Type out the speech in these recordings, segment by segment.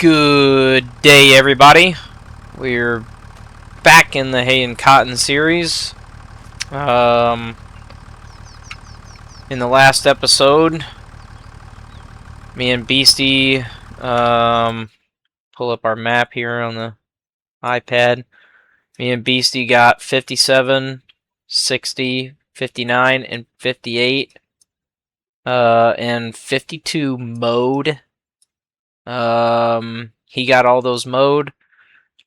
Good day, everybody. We're back in the Hay and Cotton series. In the last episode, me and Beasty pull up our map here on the iPad. Me and Beasty got 57, 60, 59, and 58, and 52 mowed. He got all those mowed.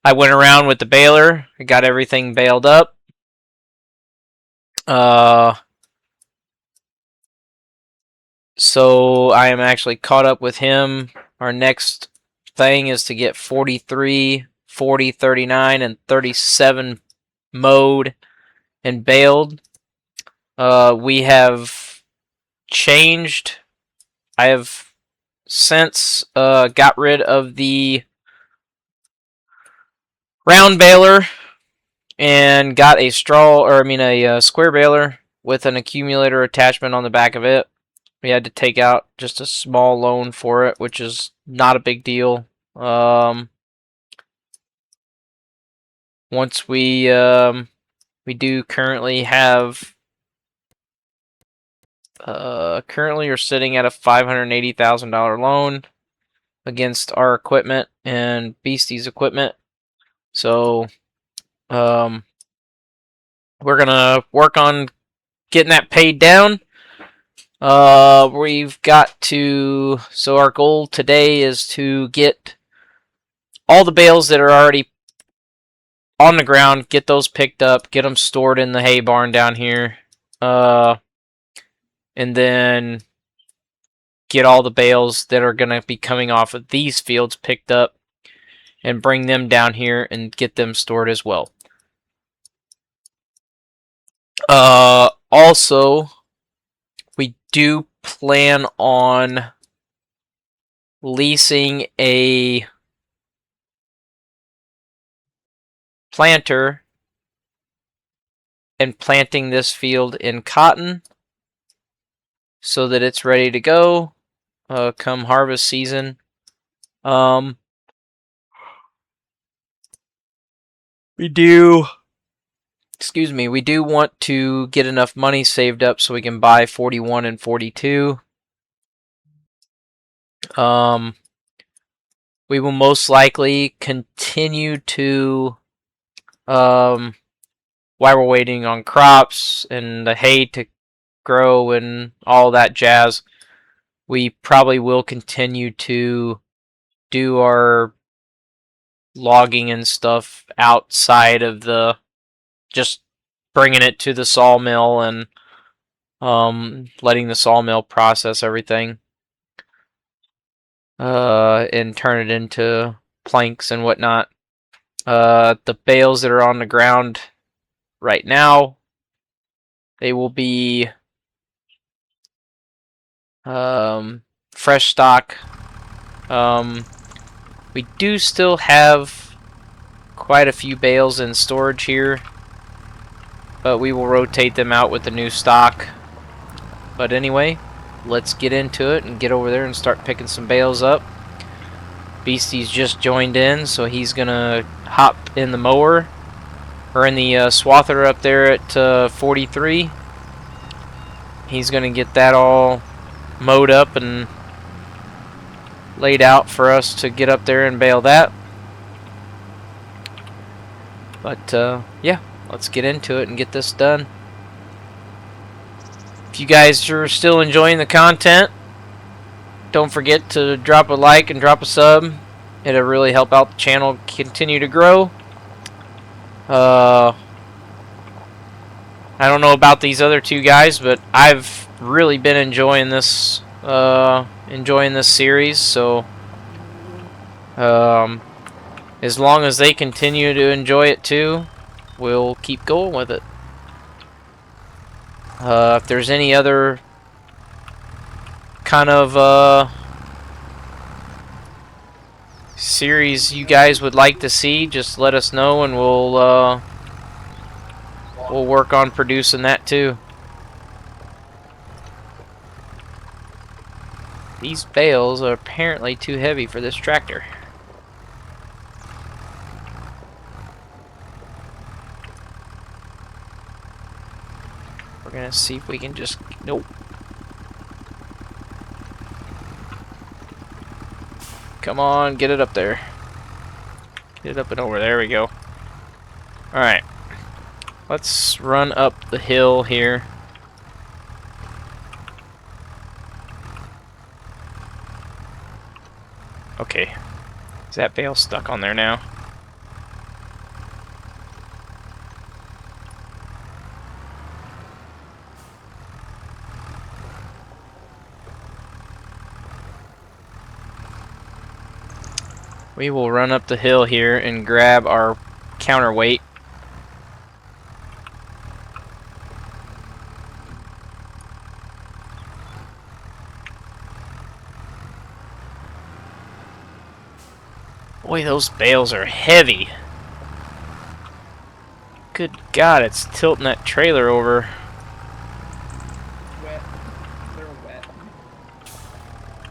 I went around with the baler. I got everything baled up. So I am actually caught up with him. Our next thing is to get 43, 40, 39, and 37 mowed and baled. We have changed. I have since got rid of the round baler and got a a square baler with an accumulator attachment on the back of it. We had to take out just a small loan for it, which is not a big deal. Once we do currently have currently are sitting at a $580,000 loan against our equipment and Beastie's equipment. So we're gonna work on getting that paid down. We've got to, so our goal today is to get all the bales that are already on the ground, get those picked up, get them stored in the hay barn down here, and then get all the bales that are going to be coming off of these fields picked up and bring them down here and get them stored as well. Also, we do plan on leasing a planter and planting this field in cotton so that it's ready to go come harvest season. We do want to get enough money saved up so we can buy 41 and 42. We will most likely continue to, while we're waiting on crops and the hay to grow and all that jazz, we probably will continue to do our logging and stuff outside of the, just bringing it to the sawmill and letting the sawmill process everything and turn it into planks and whatnot. The bales that are on the ground right now, they will be fresh stock. We do still have quite a few bales in storage here, but we will rotate them out with the new stock. But anyway, let's get into it and get over there and start picking some bales up. Beastie's just joined in, so he's gonna hop in the mower, or in the swather up there at 43. He's gonna get that all mowed up and laid out for us to get up there and bale that. But yeah, let's get into it and get this done. If you guys are still enjoying the content, don't forget to drop a like and drop a sub. It'll really help out the channel continue to grow. I don't know about these other two guys, but I've really been enjoying this series. So as long as they continue to enjoy it too, we'll keep going with it. If there's any other kind of series you guys would like to see, just let us know and we'll work on producing that too. These bales are apparently too heavy for this tractor. gonna see if we can just... Nope. Come on, get it up there. Get it up and over. There we go. Alright. Let's run up the hill here. Okay. Is that bale stuck on there now? We will run up the hill here and grab our counterweight. Boy, those bales are heavy. Good God, it's tilting that trailer over. Wet. They're wet.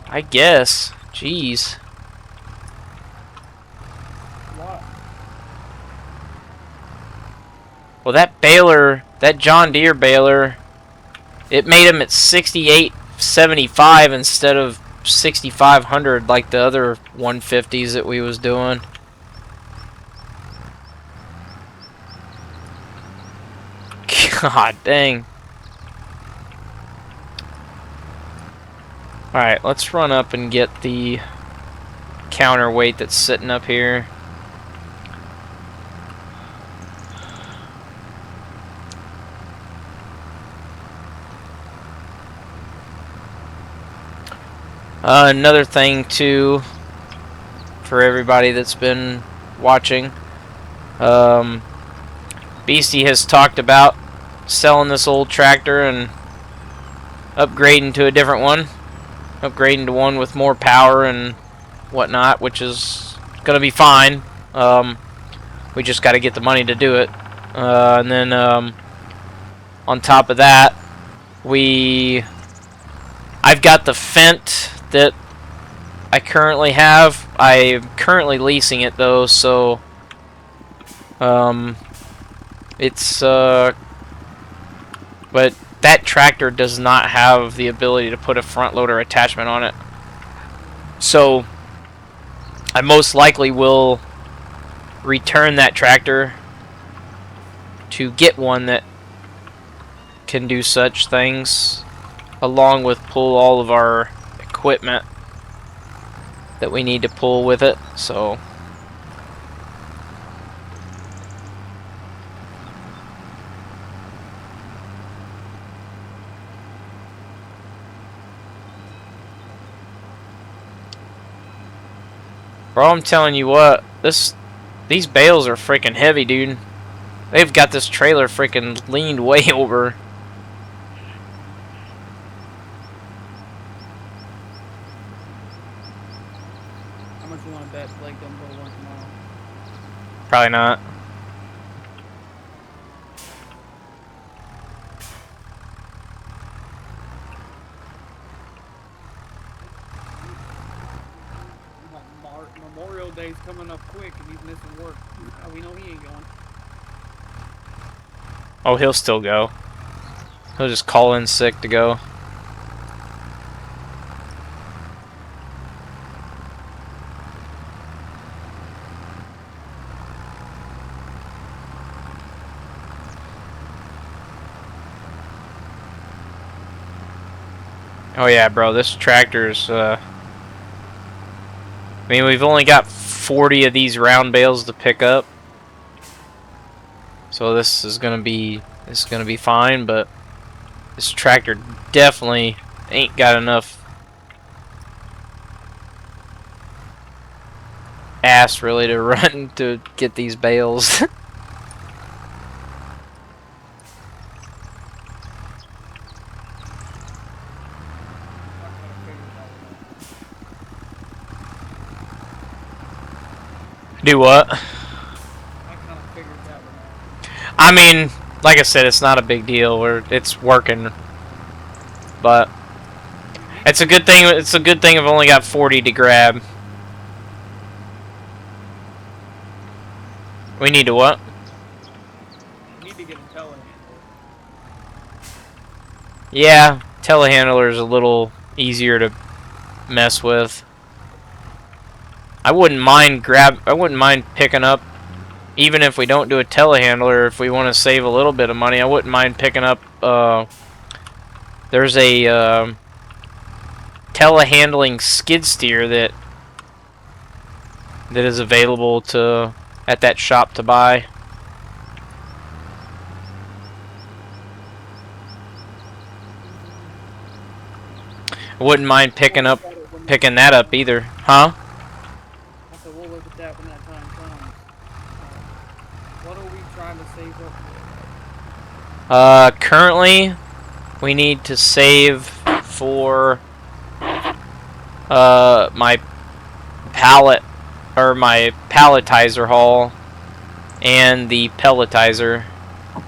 I guess. Jeez. What? Well, that baler, that John Deere baler, it made him at 68.75 instead of 6,500 like the other 150s that we was doing. God dang. Alright, let's run up and get the counterweight that's sitting up here. Another thing too, for everybody that's been watching, Beastie has talked about selling this old tractor and upgrading to a different one, upgrading to one with more power and whatnot, which is gonna be fine. We just got to get the money to do it, and then on top of that, I've got the Fendt that I currently have. I'm currently leasing it though, so it's but that tractor does not have the ability to put a front loader attachment on it. So I most likely will return that tractor to get one that can do such things, along with pull all of our equipment that we need to pull with it. So bro, I'm telling you what, these bales are freaking heavy, dude. They've got this trailer freaking leaned way over. How much you want to bet Blake don't pull one tomorrow? Probably not. Memorial Day's coming up quick and he's missing work. We know he ain't going. Oh, he'll still go. He'll just call in sick to go. Oh yeah, bro, this tractor's I mean, we've only got 40 of these round bales to pick up. So this is gonna be fine, but this tractor definitely ain't got enough ass really to run to get these bales. Do what? I kind of figured that one out. I mean, like I said, it's not a big deal. It's working, but it's a good thing. It's a good thing I've only got 40 to grab. We need to what? You need to get a telehandler. Yeah, telehandler is a little easier to mess with. I wouldn't mind picking up, even if we don't do a telehandler, if we want to save a little bit of money, I wouldn't mind picking up, there's a, telehandling skid steer that is available at that shop to buy. I wouldn't mind picking that up either, huh? I said we'll look at that when that time comes. What are we trying to save up for? Currently, we need to save for my pallet or my palletizer haul and the pelletizer. So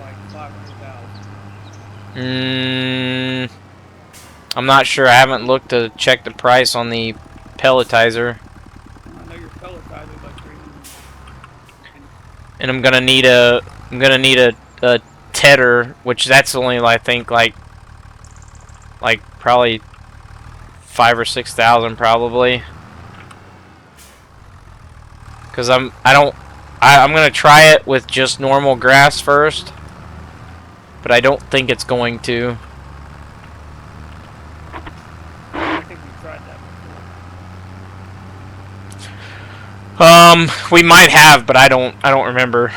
like 500,000. I'm not sure. I haven't looked to check the price on the pelletizer. I know your pelletizer is like 300. And I'm gonna need a tedder, which that's only I think like probably 5,000 or 6,000 probably. Cause I'm gonna try it with just normal grass first, but I don't think it's going to. I think we tried that before. We might have, but I don't remember.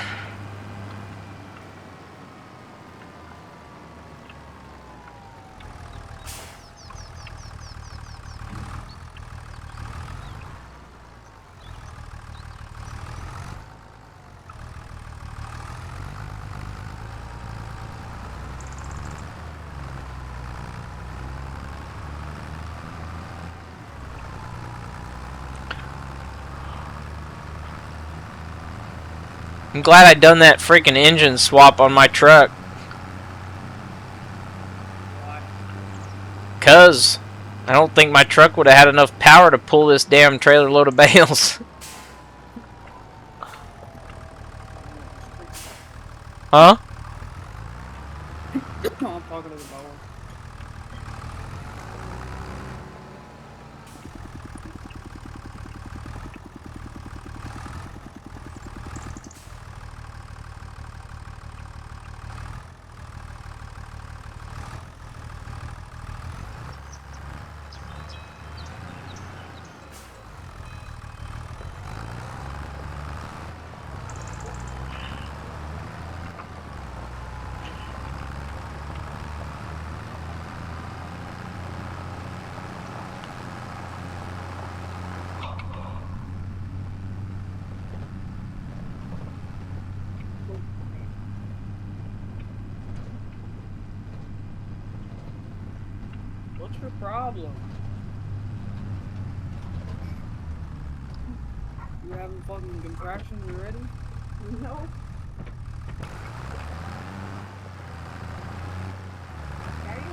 I'm glad I done that freaking engine swap on my truck. Why? Cause I don't think my truck would have had enough power to pull this damn trailer load of bales. Huh? I'm talking to the mower. What's your problem? You having fucking contractions already? No. Carry on.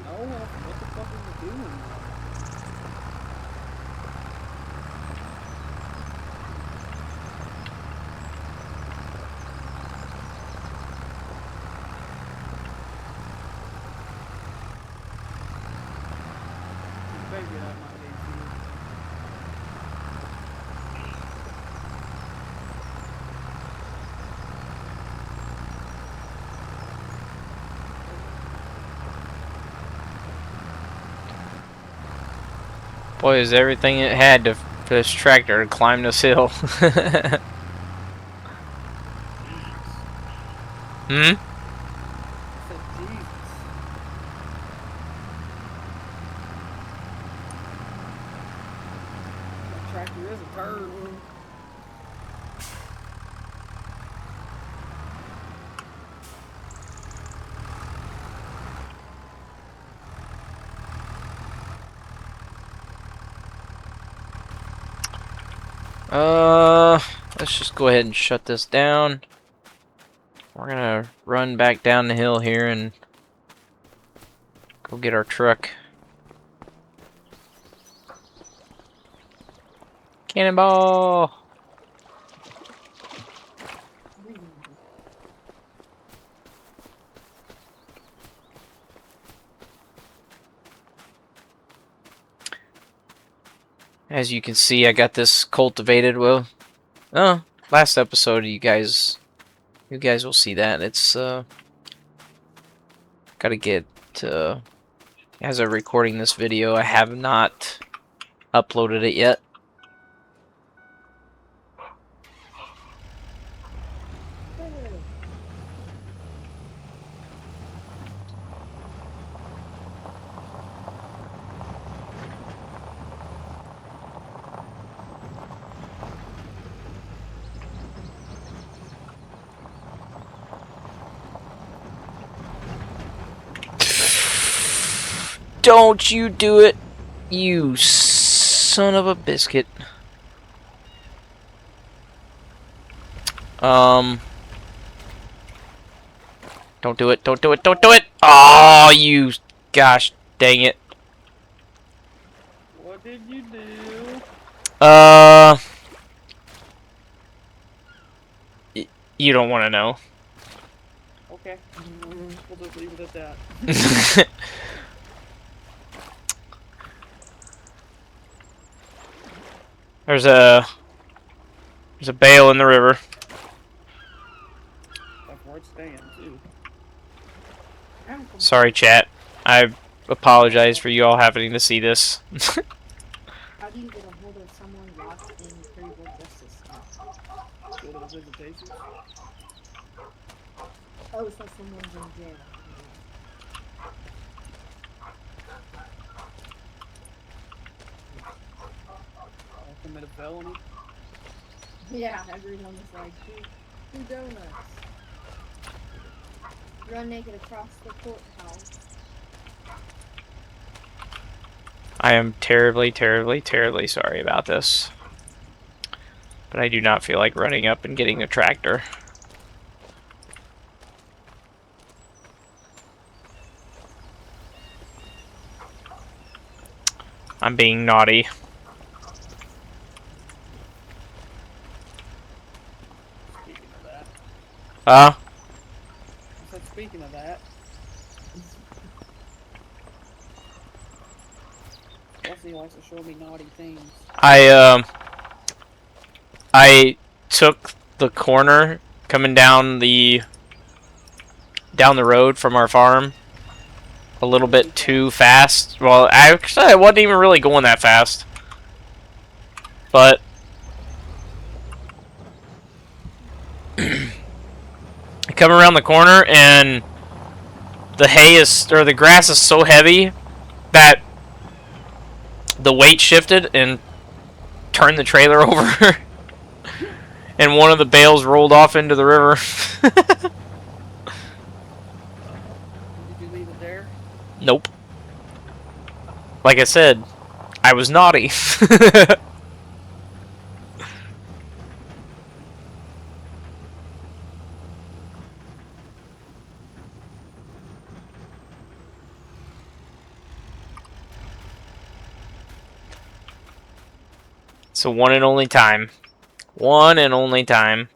No, what the fuck are you doing? You better get out of my AC. Boy, is everything it had to for this tractor to climb this hill. Hmm? I said, Jesus. That tractor is a turd. Let's just go ahead and shut this down. We're gonna run back down the hill here and go get our truck. Cannonball! As you can see, I got this cultivated. Well, oh, last episode, you guys will see that. It's gotta get. As of recording this video, I have not uploaded it yet. Don't you do it, you son of a biscuit. Don't do it, don't do it, don't do it! Oh, you, gosh dang it. What did you do? You don't want to know. Okay. We'll just leave it at that. There's a bale in the river. That's where it's staying, too. Sorry, chat. I apologize for you all having to see this. How do you get a hold of someone locked in criminal justice? Go to the visitation. Oh, so someone's in jail. I'll commit a felony. Yeah, everyone was like, two donuts. Run naked across the courthouse. I am terribly, terribly, terribly sorry about this. But I do not feel like running up and getting a tractor. I'm being naughty. Speaking of that. Huh? I said, speaking of that. Wesley likes to show me naughty things. I took the corner coming down the road from our farm a little bit too fast. Well, actually, I wasn't even really going that fast. But I come around the corner and the grass is so heavy that the weight shifted and turned the trailer over. And one of the bales rolled off into the river. Did you leave it there? Nope. Like I said, I was naughty. It's a one and only time. One and only time.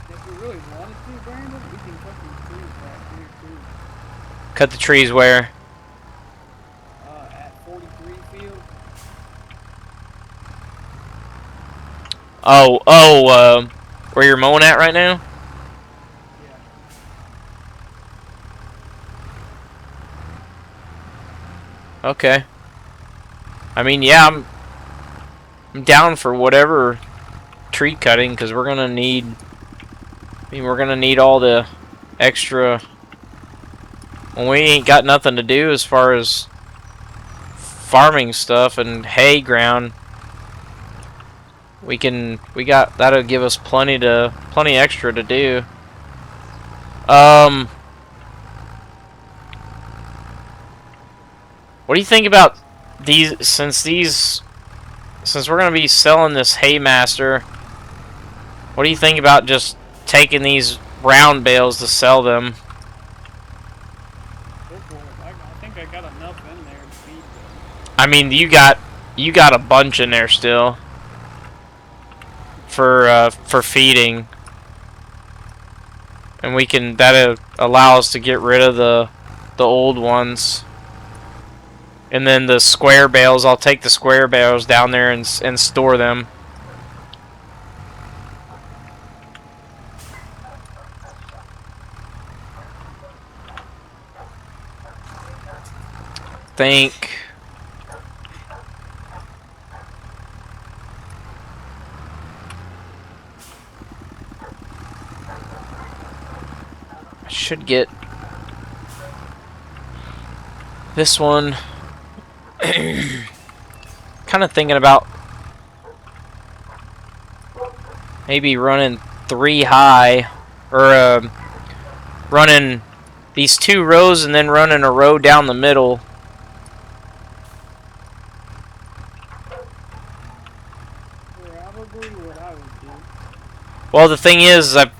If we really wanted to, Brandon, we can cut these trees back here, too. Cut the trees where? At 43 field. Where you're mowing at right now? Yeah. Okay. I mean, yeah, I'm down for whatever tree cutting, because we're gonna need. I mean, we're gonna need all the extra. When we ain't got nothing to do as far as farming stuff and hay ground. We got that'll give us plenty extra to do. What do you think about these? Since we're gonna be selling this Haymaster, what do you think about just taking these round bales to sell them? Go for it. I think I got enough in there to feed them. I mean, you got a bunch in there still for feeding, and that'll allow us to get rid of the old ones. And then the square bales, I'll take the square bales down there and store them. Think. I should get this one. Kind of thinking about maybe running 3 high, or running these 2 rows and then running a row down the middle. Probably what I would do. Well, the thing is, I've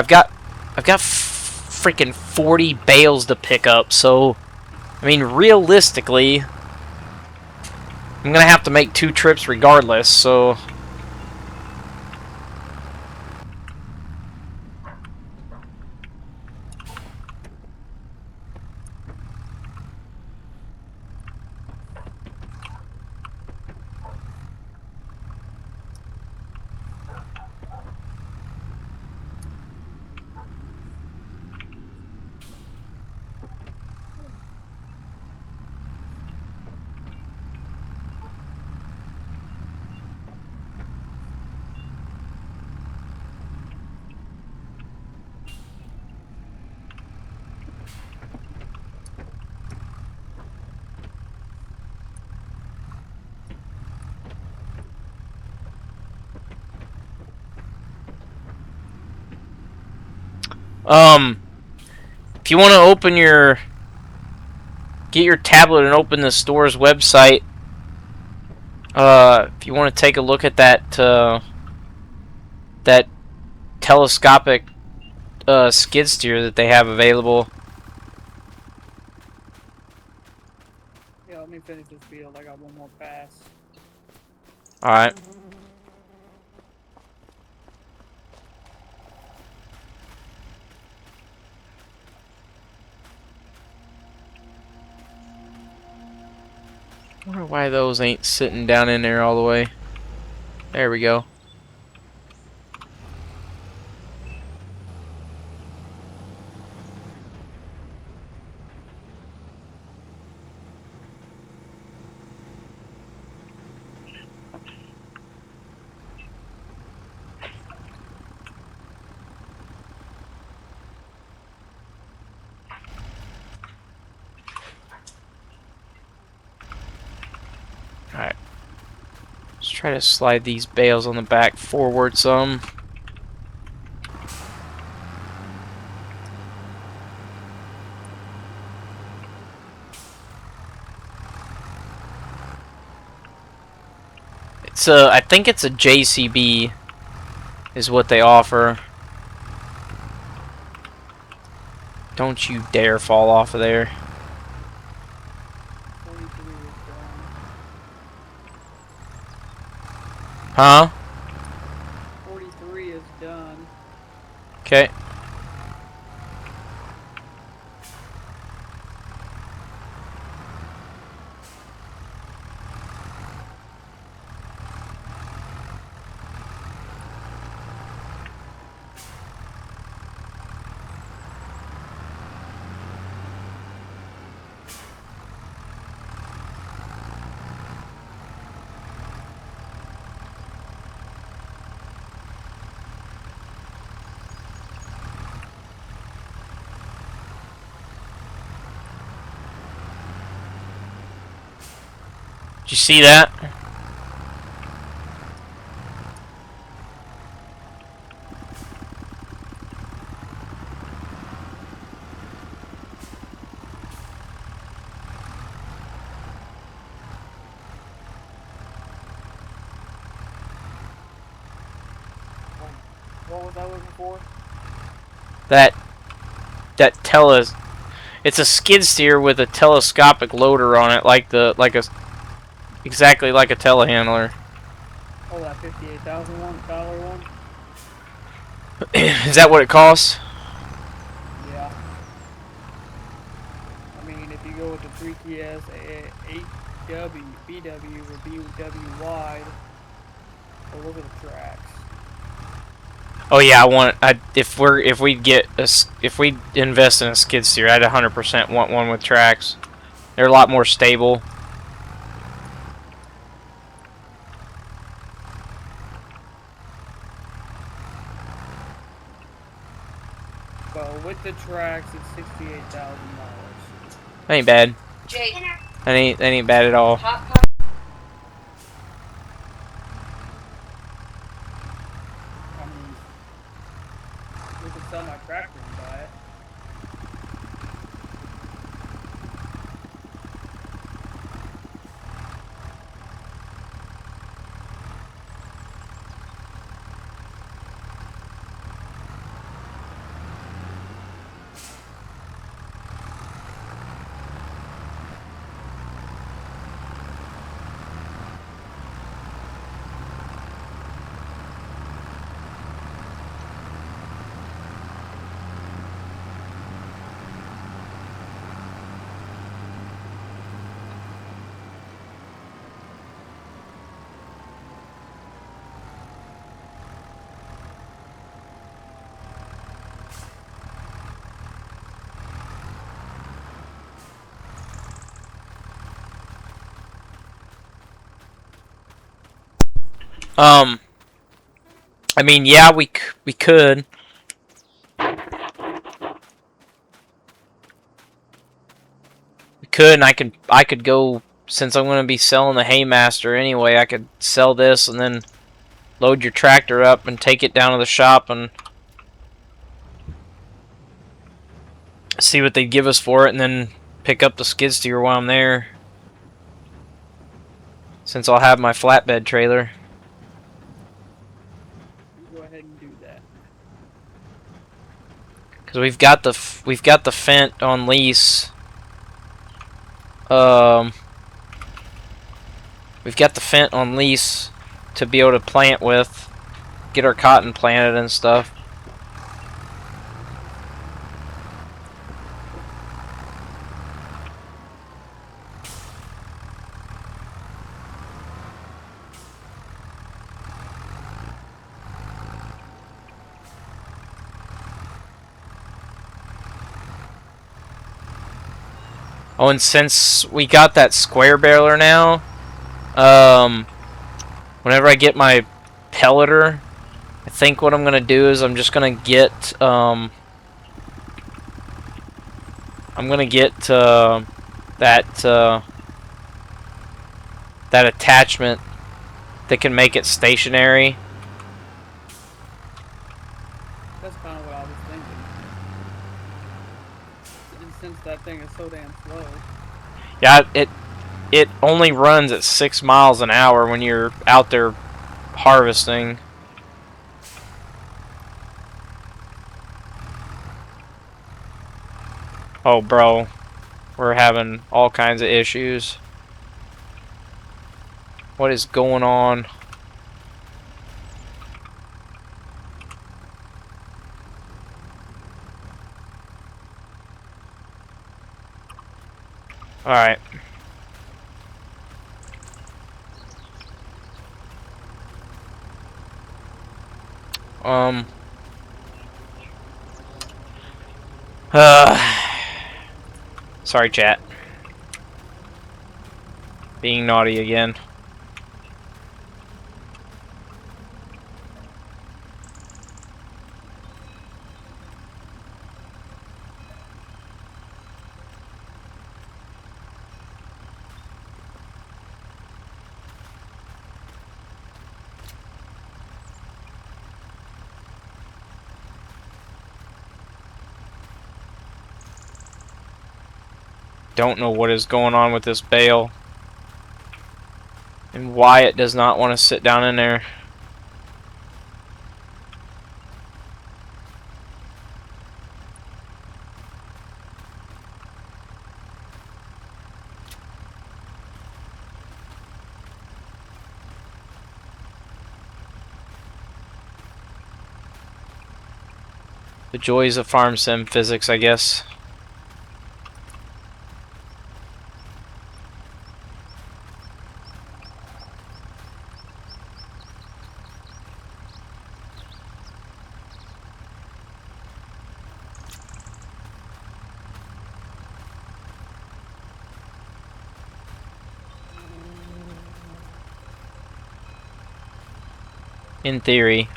got freaking 40 bales to pick up, so I mean, realistically, I'm gonna have to make 2 trips regardless, so. If you want to get your tablet and open the store's website, if you want to take a look at that telescopic skid steer that they have available. Yeah, let me finish this field. I got one more pass. Alright. I wonder why those ain't sitting down in there all the way. There we go. Alright. Let's try to slide these bales on the back forward some. I think it's a JCB is what they offer. Don't you dare fall off of there. 43 is done. Huh? 43 is done. Okay. Did you see that? What was I looking for? That it's a skid steer with a telescopic loader on it, exactly like a telehandler. Oh, that $58,000 one? Is that what it costs? Yeah. I mean, if you go with the streaky as a 8W, BW, or BW wide. Oh, look at the tracks. Oh yeah, if we invest in a skid steer, I'd 100% want one with tracks. They're a lot more stable. Well, with the tracks, it's $68,000. Ain't bad. Jake, That ain't bad at all. I mean, we could sell my tractor and buy it. I mean, yeah, we could. We could, and I could go, since I'm going to be selling the Haymaster anyway, I could sell this and then load your tractor up and take it down to the shop and see what they'd give us for it, and then pick up the skid steer while I'm there, since I'll have my flatbed trailer. Go ahead and do that. Because we've got the Fent on lease. We've got the Fent on lease to be able to plant with, get our cotton planted and stuff. Oh, and since we got that square baler now, whenever I get my pelleter, I think what I'm gonna do is I'm just gonna get that that attachment that can make it stationary. That's kind of what I was thinking. And since that thing is so damn slow. Yeah, it only runs at 6 miles an hour when you're out there harvesting. Oh, bro, we're having all kinds of issues. What is going on? Alright. Sorry, chat. Being naughty again. Don't know what is going on with this bale and why it does not want to sit down in there. The joys of farm sim physics, I guess. in theory,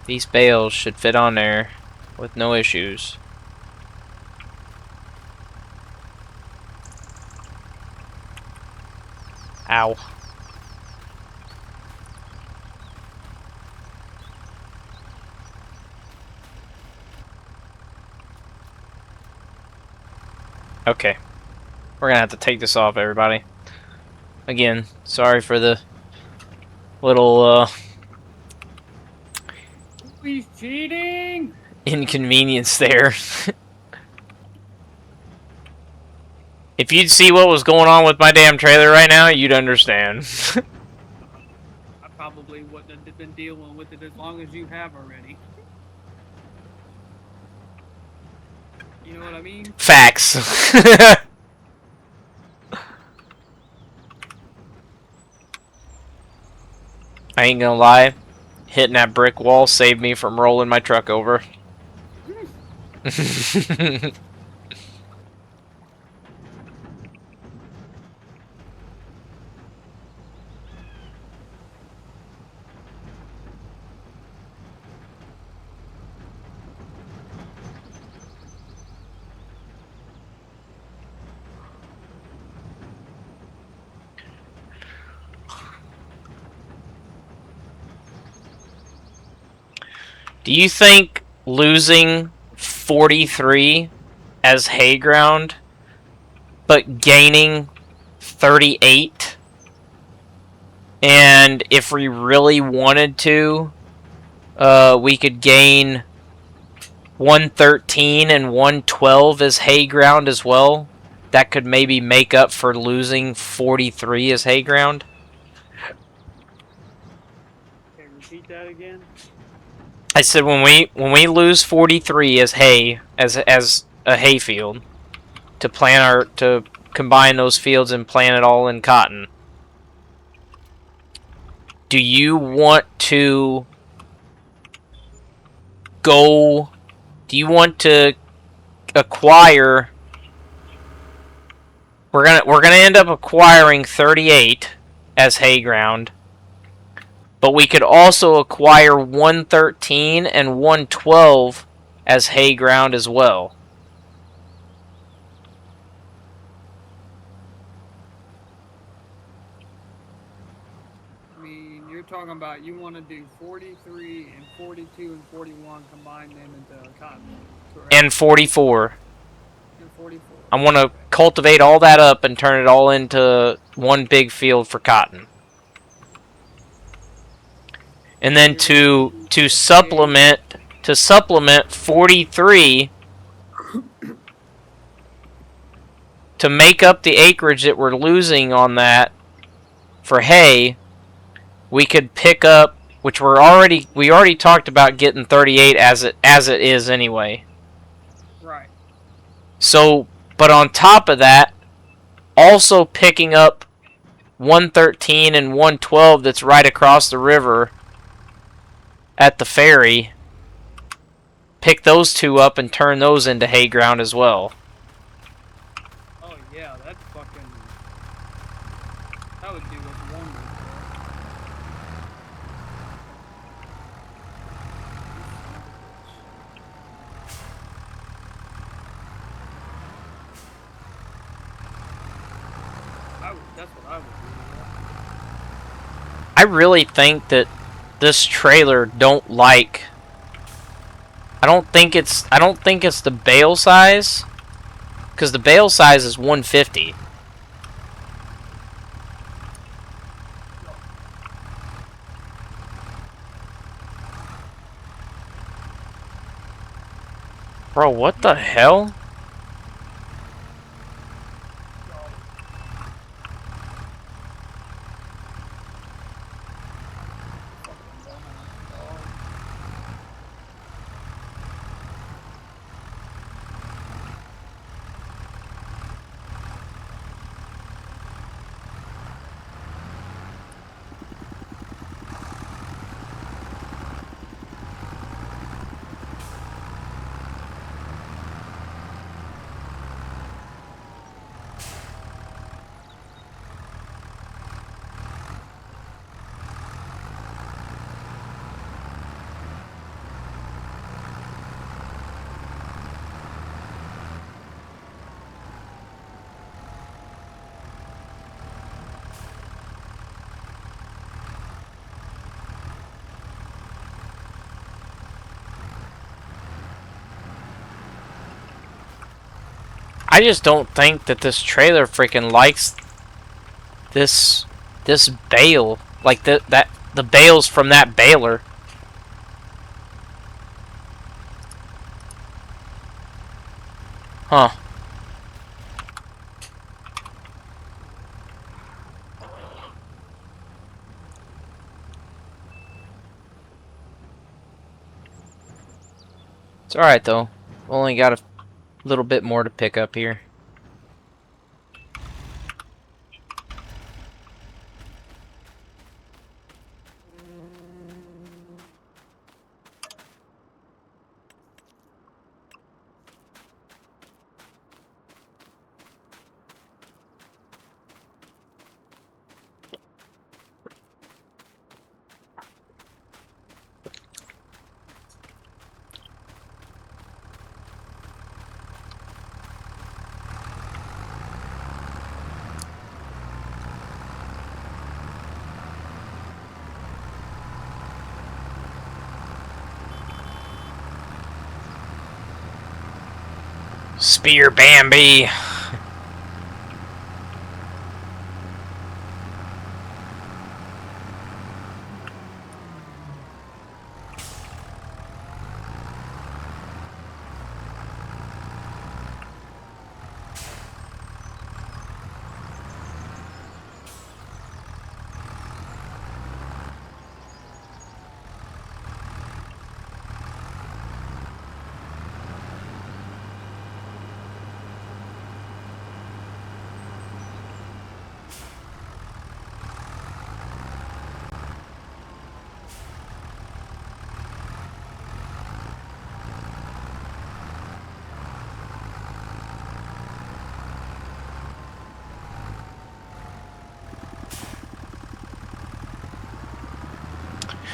these bales should fit on there with no issues. Ow. Okay. We're gonna have to take this off, everybody. Again, sorry for the little He's cheating! inconvenience there. If you'd see what was going on with my damn trailer right now, you'd understand. I probably wouldn't have been dealing with it as long as you have already. You know what I mean? Facts. I ain't gonna lie, hitting that brick wall saved me from rolling my truck over. Do you think losing 43 as hay ground, but gaining 38, and if we really wanted to, we could gain 113 and 112 as hay ground as well? That could maybe make up for losing 43 as hay ground? Okay, repeat that again. I said when we lose 43 as hay as a hay field to combine those fields and plant it all in cotton. Do you want to acquire? We're gonna end up acquiring 38 as hay ground. But we could also acquire 113 and 112 as hay ground as well. I mean, you're talking about you want to do 43 and 42 and 41, combine them into cotton. Correct? And 44. And 44. I want to cultivate all that up and turn it all into one big field for cotton. And then to supplement 43 to make up the acreage that we're losing on that for hay, we could pick up, which we already talked about getting 38 as it is anyway. Right. So, but on top of that, also picking up 113 and 112 that's right across the river at the ferry, pick those two up and turn those into hay ground as well. Oh yeah, that would do us wonders. That's what I would do. I really think that this trailer don't like. I don't think it's the bale size, because the bale size is 150. Bro, what the hell? I just don't think that this trailer freaking likes this bale. Like the bales from that baler. Huh. It's alright though. Only got a little bit more to pick up here. Spear Bambi!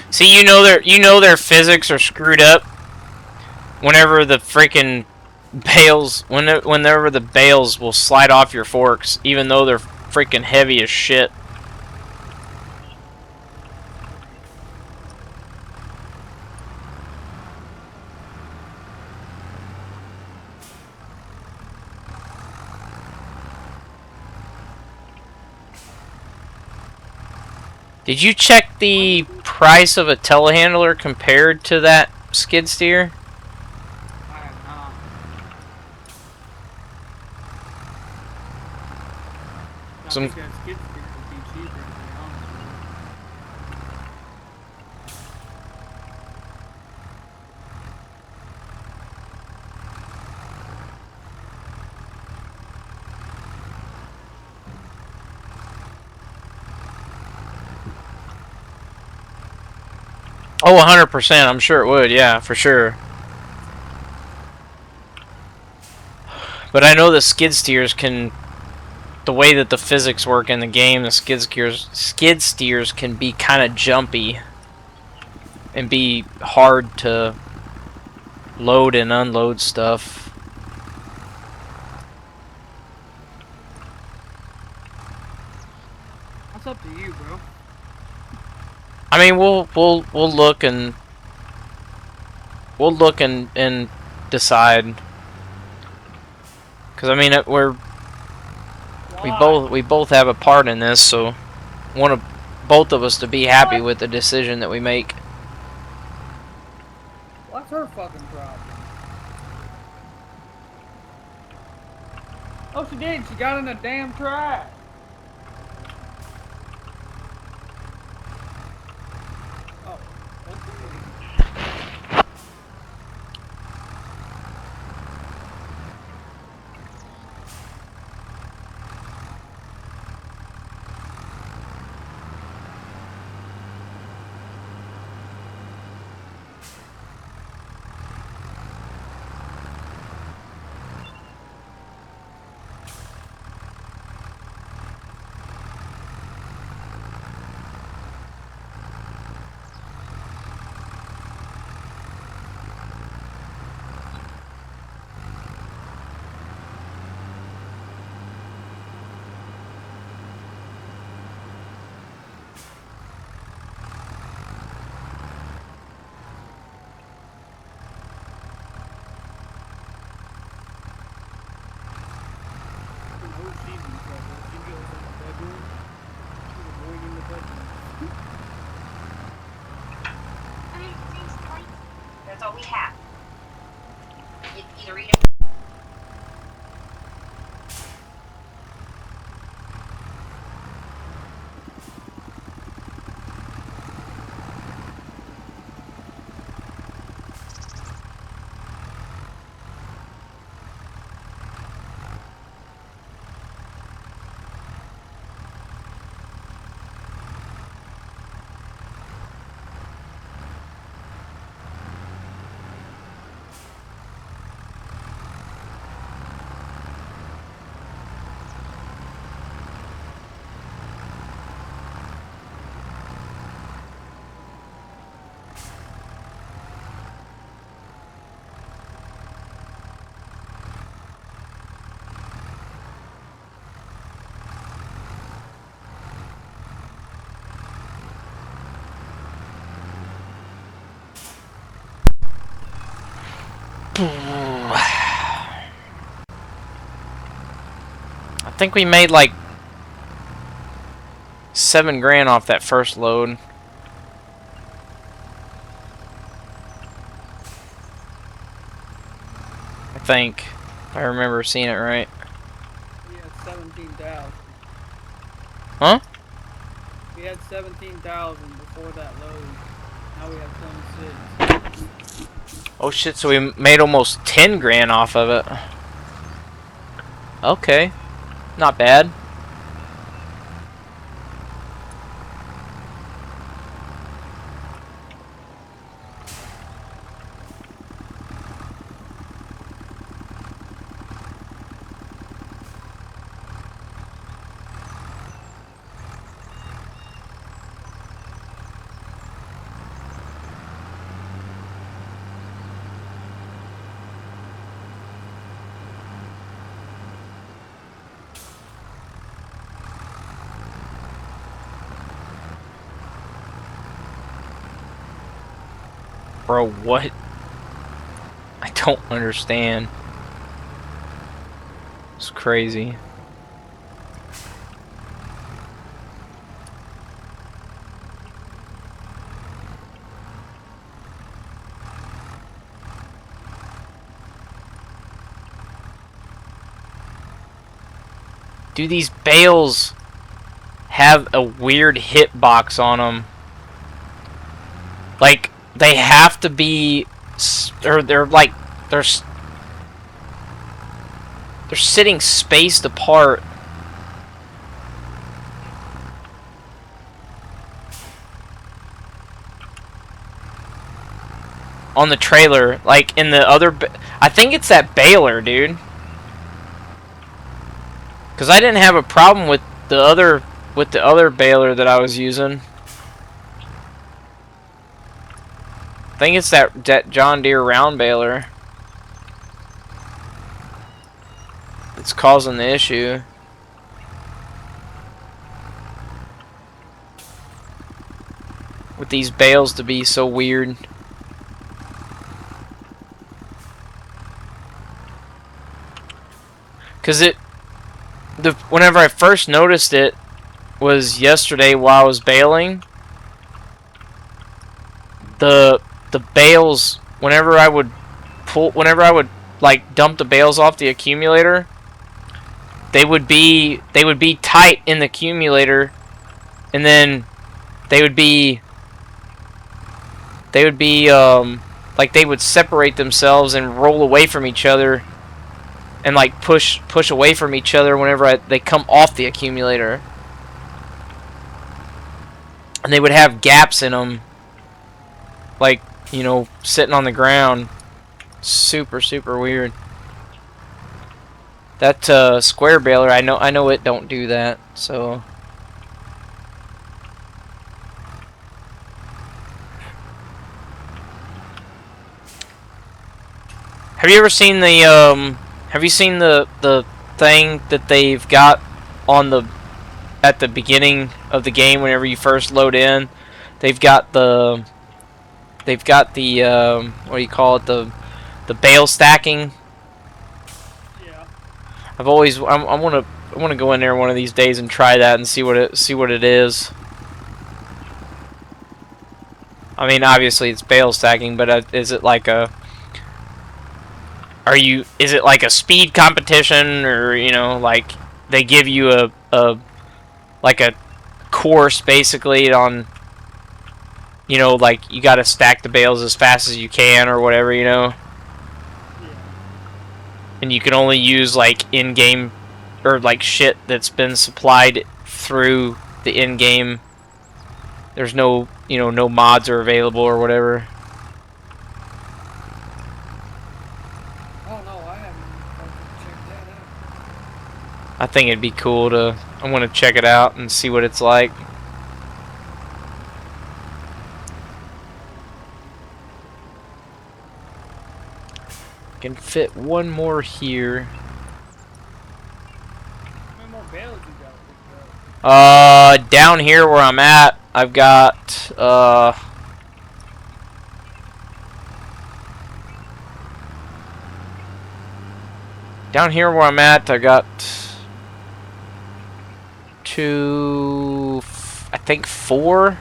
See, you know their physics are screwed up whenever the freaking bales, whenever the bales will slide off your forks, even though they're freaking heavy as shit. Did you check the price of a telehandler compared to that skid steer? I have not. I Some think that skid steer would be cheaper, to be honest with you. Oh, 100%. I'm sure it would. Yeah, for sure. But I know the skid steers can, the way that the physics work in the game, the skid steers can be kind of jumpy and be hard to load and unload stuff. That's up to you, bro. I mean, we'll look and and decide. Cause I mean, we both have a part in this, so want both of us to be happy with the decision that we make. What's her fucking problem? Oh, she did. She got in the damn trash. Oh, okay. think we made like 7 grand off that first load. I think, if I remember seeing it right. We had 17,000. Huh? We had 17,000 before that load. Now we have 26. Oh shit, so we made almost 10 grand off of it. Okay, not bad. Bro, what? I don't understand. It's crazy. Dude, these bales have a weird hitbox on them. Like, they have to be, or they're like, they're sitting spaced apart. On the trailer, like in the other, I think it's that baler, dude. Cause I didn't have a problem with the other baler that I was using. I think it's that John Deere round baler that's causing the issue. With these bales to be so weird. Cause whenever I first noticed it was yesterday while I was baling. The bales, whenever I would like dump the bales off the accumulator, they would be tight in the accumulator, and then they would be like they would separate themselves and roll away from each other, and like push away from each other whenever they come off the accumulator, and they would have gaps in them, like, you know, sitting on the ground. Super weird. That square baler, I know it don't do that. So have you ever seen the have you seen the thing that they've got on at the beginning of the game whenever you first load in? They've got the what do you call it, the bale stacking. Yeah. I want to go in there one of these days and try that and see what it is. I mean, obviously it's bale stacking, but is it like a is it like a speed competition, or, you know, like they give you a like a course basically on, you know, like you got to stack the bales as fast as you can or whatever, you know? Yeah. And you can only use like in-game, or like shit that's been supplied through the in-game. There's no, you know, no mods are available or whatever. Oh no, I haven't fucking checked that out. I think it'd be cool to, I want to check it out and see what it's like. Can fit one more here. How many more bales you got? Down here where I'm at, I've got, down here where I'm at, I got to, I think 4.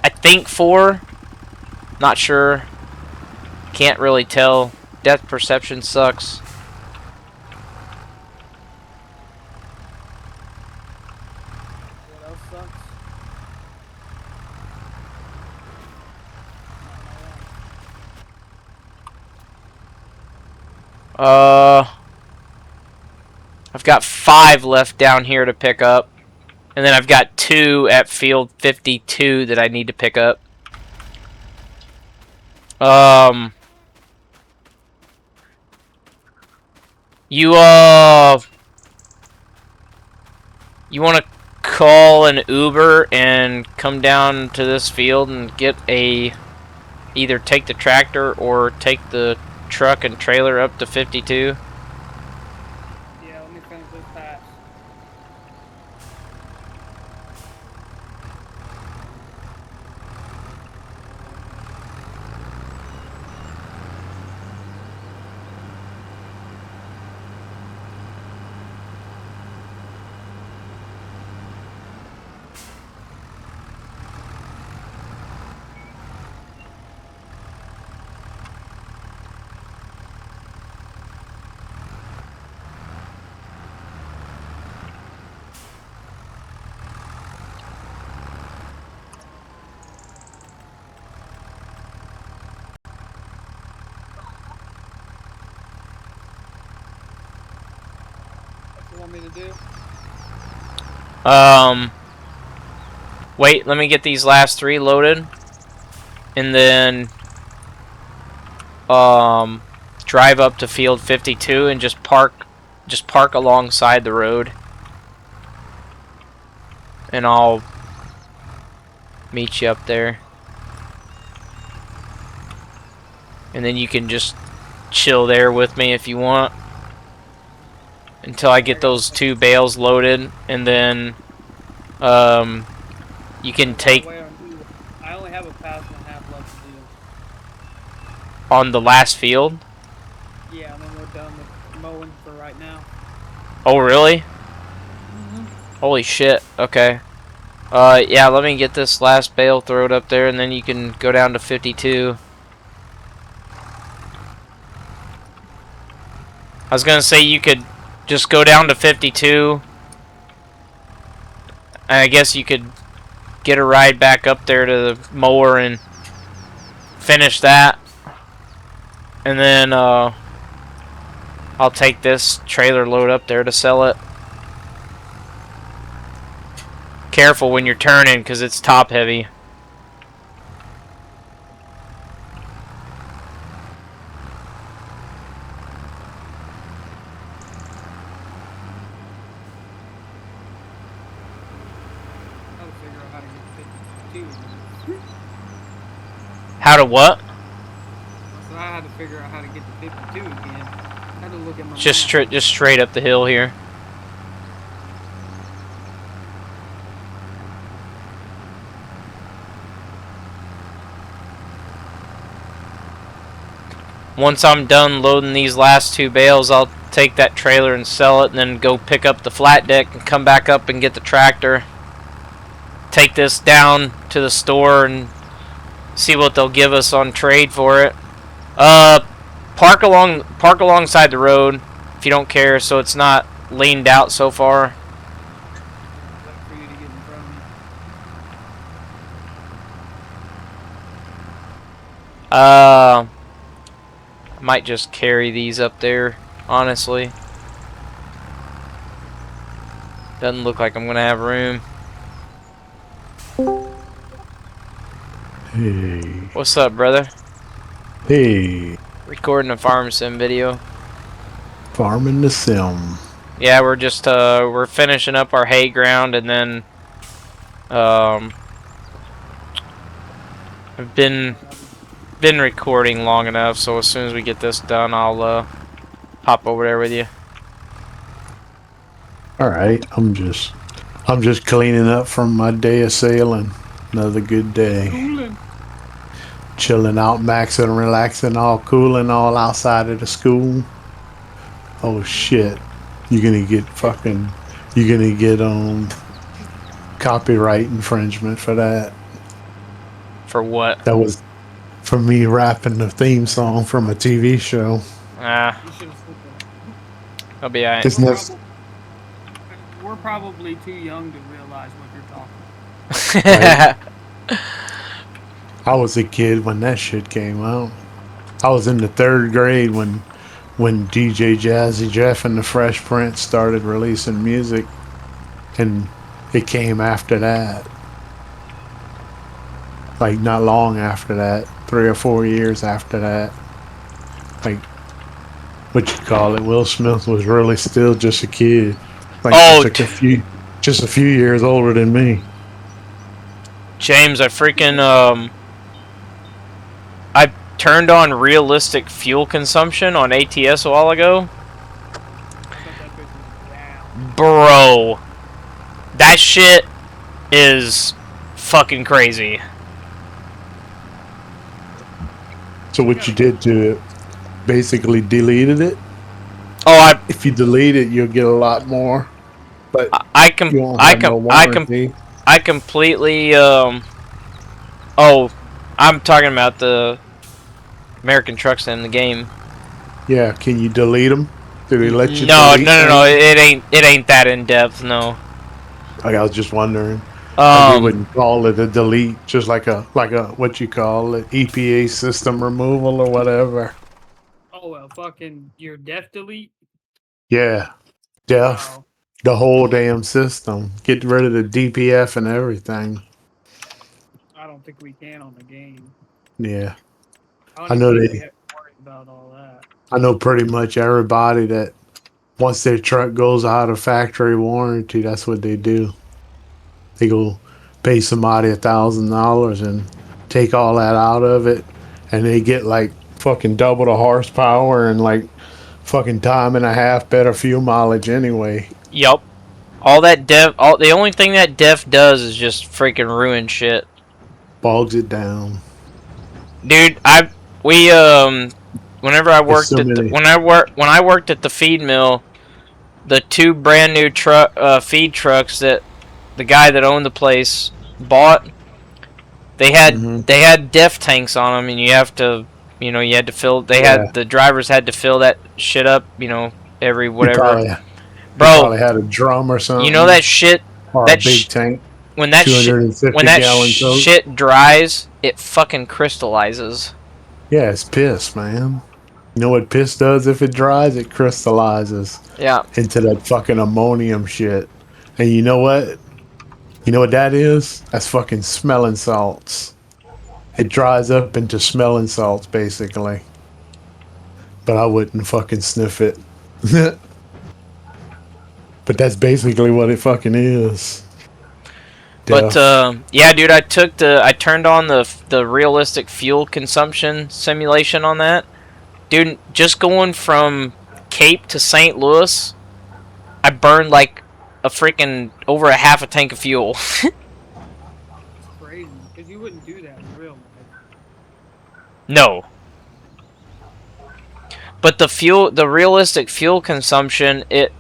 I think 4. Not sure. Can't really tell. Depth perception sucks. What else sucks? I've got 5 left down here to pick up. And then I've got 2 at field 52 that I need to pick up. You want to call an Uber and come down to this field and get either take the tractor or take the truck and trailer up to 52? Yeah, let me finish this pass. What you want me to do? Wait, let me get these last 3 loaded. And then drive up to field 52 and just park alongside the road. And I'll meet you up there. And then you can just chill there with me if you want until I get those 2 bales loaded, and then you can take I only have a pass and a half left to do. on the last field. Yeah, and then we're done with mowing for right now. Oh, really? Holy shit. Okay. Yeah, let me get this last bale, throw it up there, and then you can go down to 52. I was gonna say you could just go down to 52. And I guess you could get a ride back up there to the mower and finish that. And then I'll take this trailer load up there to sell it. Careful when you're turning, because it's top heavy. How to what? So I had to figure out how to get to 52 again. I had to look at my Just map. straight up the hill here. Once I'm done loading these last 2 bales, I'll take that trailer and sell it, and then go pick up the flat deck and come back up and get the tractor. Take this down to the store and see what they'll give us on trade for it. Park alongside the road if you don't care, so it's not leaned out so far. Wait for you to get in front of me. I might just carry these up there, honestly. Doesn't look like I'm gonna have room. Hey. What's up, brother? Hey. Recording a farm sim video. Farming the sim. Yeah, we're just we're finishing up our hay ground, and then I've been recording long enough, so as soon as we get this done, I'll hop over there with you. All right, I'm just cleaning up from my day of sailing. Another good day. Cooling. Chilling out, maxing, relaxing, all cooling, all outside of the school. Oh shit! you're gonna get fucking, you're gonna get copyright infringement for that. For what? That was for me rapping the theme song from a TV show. Ah, You should have said that. I'll be alright. It's We're, next, we're probably too young to realize what you're talking about. Right. I was a kid when that shit came out. I was in the 3rd grade when DJ Jazzy Jeff and the Fresh Prince started releasing music, and it came after that. Like not long after that, 3 or 4 years after that. Like what you call it? Will Smith was really still just a kid. Like Oh, just a few years older than me. James, I freaking I turned on realistic fuel consumption on ATS a while ago. I thought that bitch was down. Bro, that shit is fucking crazy. So what you did to it? Basically deleted it. Oh, If you delete it, you'll get a lot more. But I you won't have no warranty. I completely oh, I'm talking about the American trucks in the game. Yeah, can you delete them? Do they let you? No, delete no. them? It ain't that in depth. No. Like, I was just wondering. Like they Um, wouldn't call it a delete, just like a what you call it, EPA system removal or whatever. Oh well, fucking your def delete. Yeah, def Wow. the whole damn system. Get rid of the DPF and everything. I don't think we can on the game. Yeah, I I don't know even think we they. have to worry about all that. I know pretty much everybody that once their truck goes out of factory warranty, that's what they do. They go pay somebody $1,000 and take all that out of it, and they get like fucking double the horsepower and like fucking time and a half better fuel mileage anyway. yup. All that the only thing that def does is just freaking ruin shit. Bogs it down. Dude, whenever I There's worked so at many. when I worked at the feed mill, the 2 brand new feed trucks that the guy that owned the place bought, Mhm. they had def tanks on them, and you have to, you had to fill. Yeah, The drivers had to fill that shit up, every he whatever. probably he Bro, probably had a drum or you know something that shit or a that big tank, when that shit 250 gallon tote. shit dries, it fucking crystallizes. Yeah, it's piss, man. You know what piss does if it dries? It crystallizes Yeah. into that fucking ammonium shit. And you know what? You know what that is? That's fucking smelling salts. It dries up into smelling salts, basically. But I wouldn't fucking sniff it. But that's basically what it fucking is. But Death. yeah, dude, I turned on the realistic fuel consumption simulation on that. Dude, just going from Cape to St. Louis, I burned like a freaking over a half a tank of fuel. It's crazy because you wouldn't do that in real life. No. But the realistic fuel consumption, it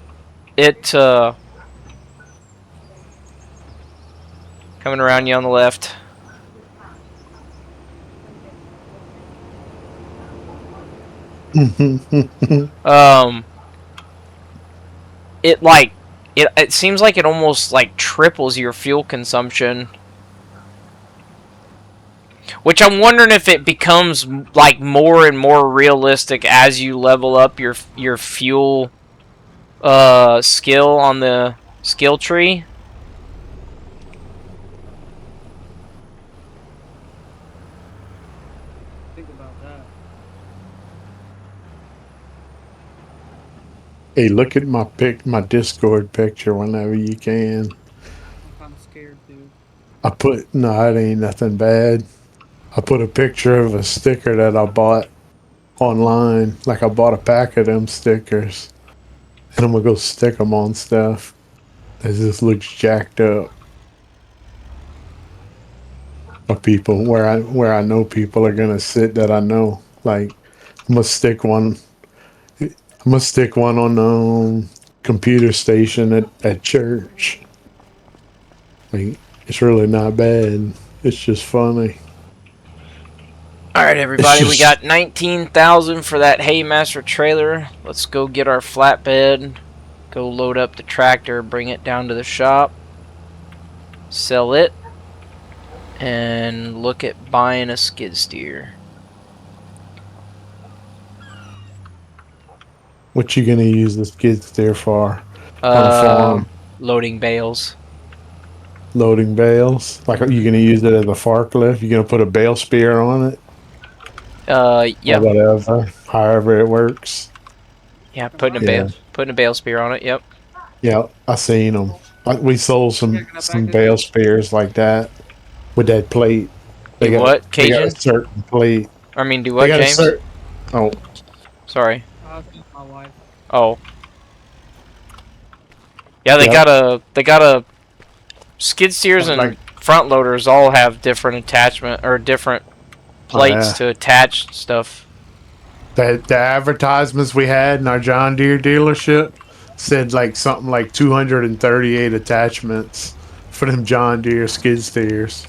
coming around you on the left. Um, it seems like it almost like triples your fuel consumption. Which I'm wondering if it becomes like more and more realistic as you level up your fuel skill on the skill tree. Think about that. Hey, look at my Discord picture whenever you can. I'm kind of scared, dude. No, it ain't nothing bad. I put a picture of a sticker that I bought online. Like I bought a pack of them stickers. And I'm gonna go stick them on stuff. That just looks jacked up. Of people where I know people are gonna sit that I know. Like I'm gonna stick one on computer station at church. Like, it's really not bad. It's just funny. Alright, It's everybody, we just got 19,000 for that Haymaster trailer. Let's go get our flatbed, go load up the tractor, bring it down to the shop, sell it, and look at buying a skid steer. what you gonna use the skid steer for on a farm? Loading bales. Loading bales? Like, are you gonna use it as a forklift? You gonna put a bale spear on it? Or Yep. whatever. However it works. Yeah, putting a bale spear on it, yep. Yeah, I seen them. We sold some Picking up bale spears like that with that plate. Do what, they got a Cajun? certain plate. I mean, do They what, got a James? certain. Oh, Sorry. my wife. Oh. Yeah, they Yep. got a skid steers and Like- front loaders all have different attachment or different plates yeah. to attach stuff. The advertisements we had in our John Deere dealership said like something like 238 attachments for them John Deere skid steers.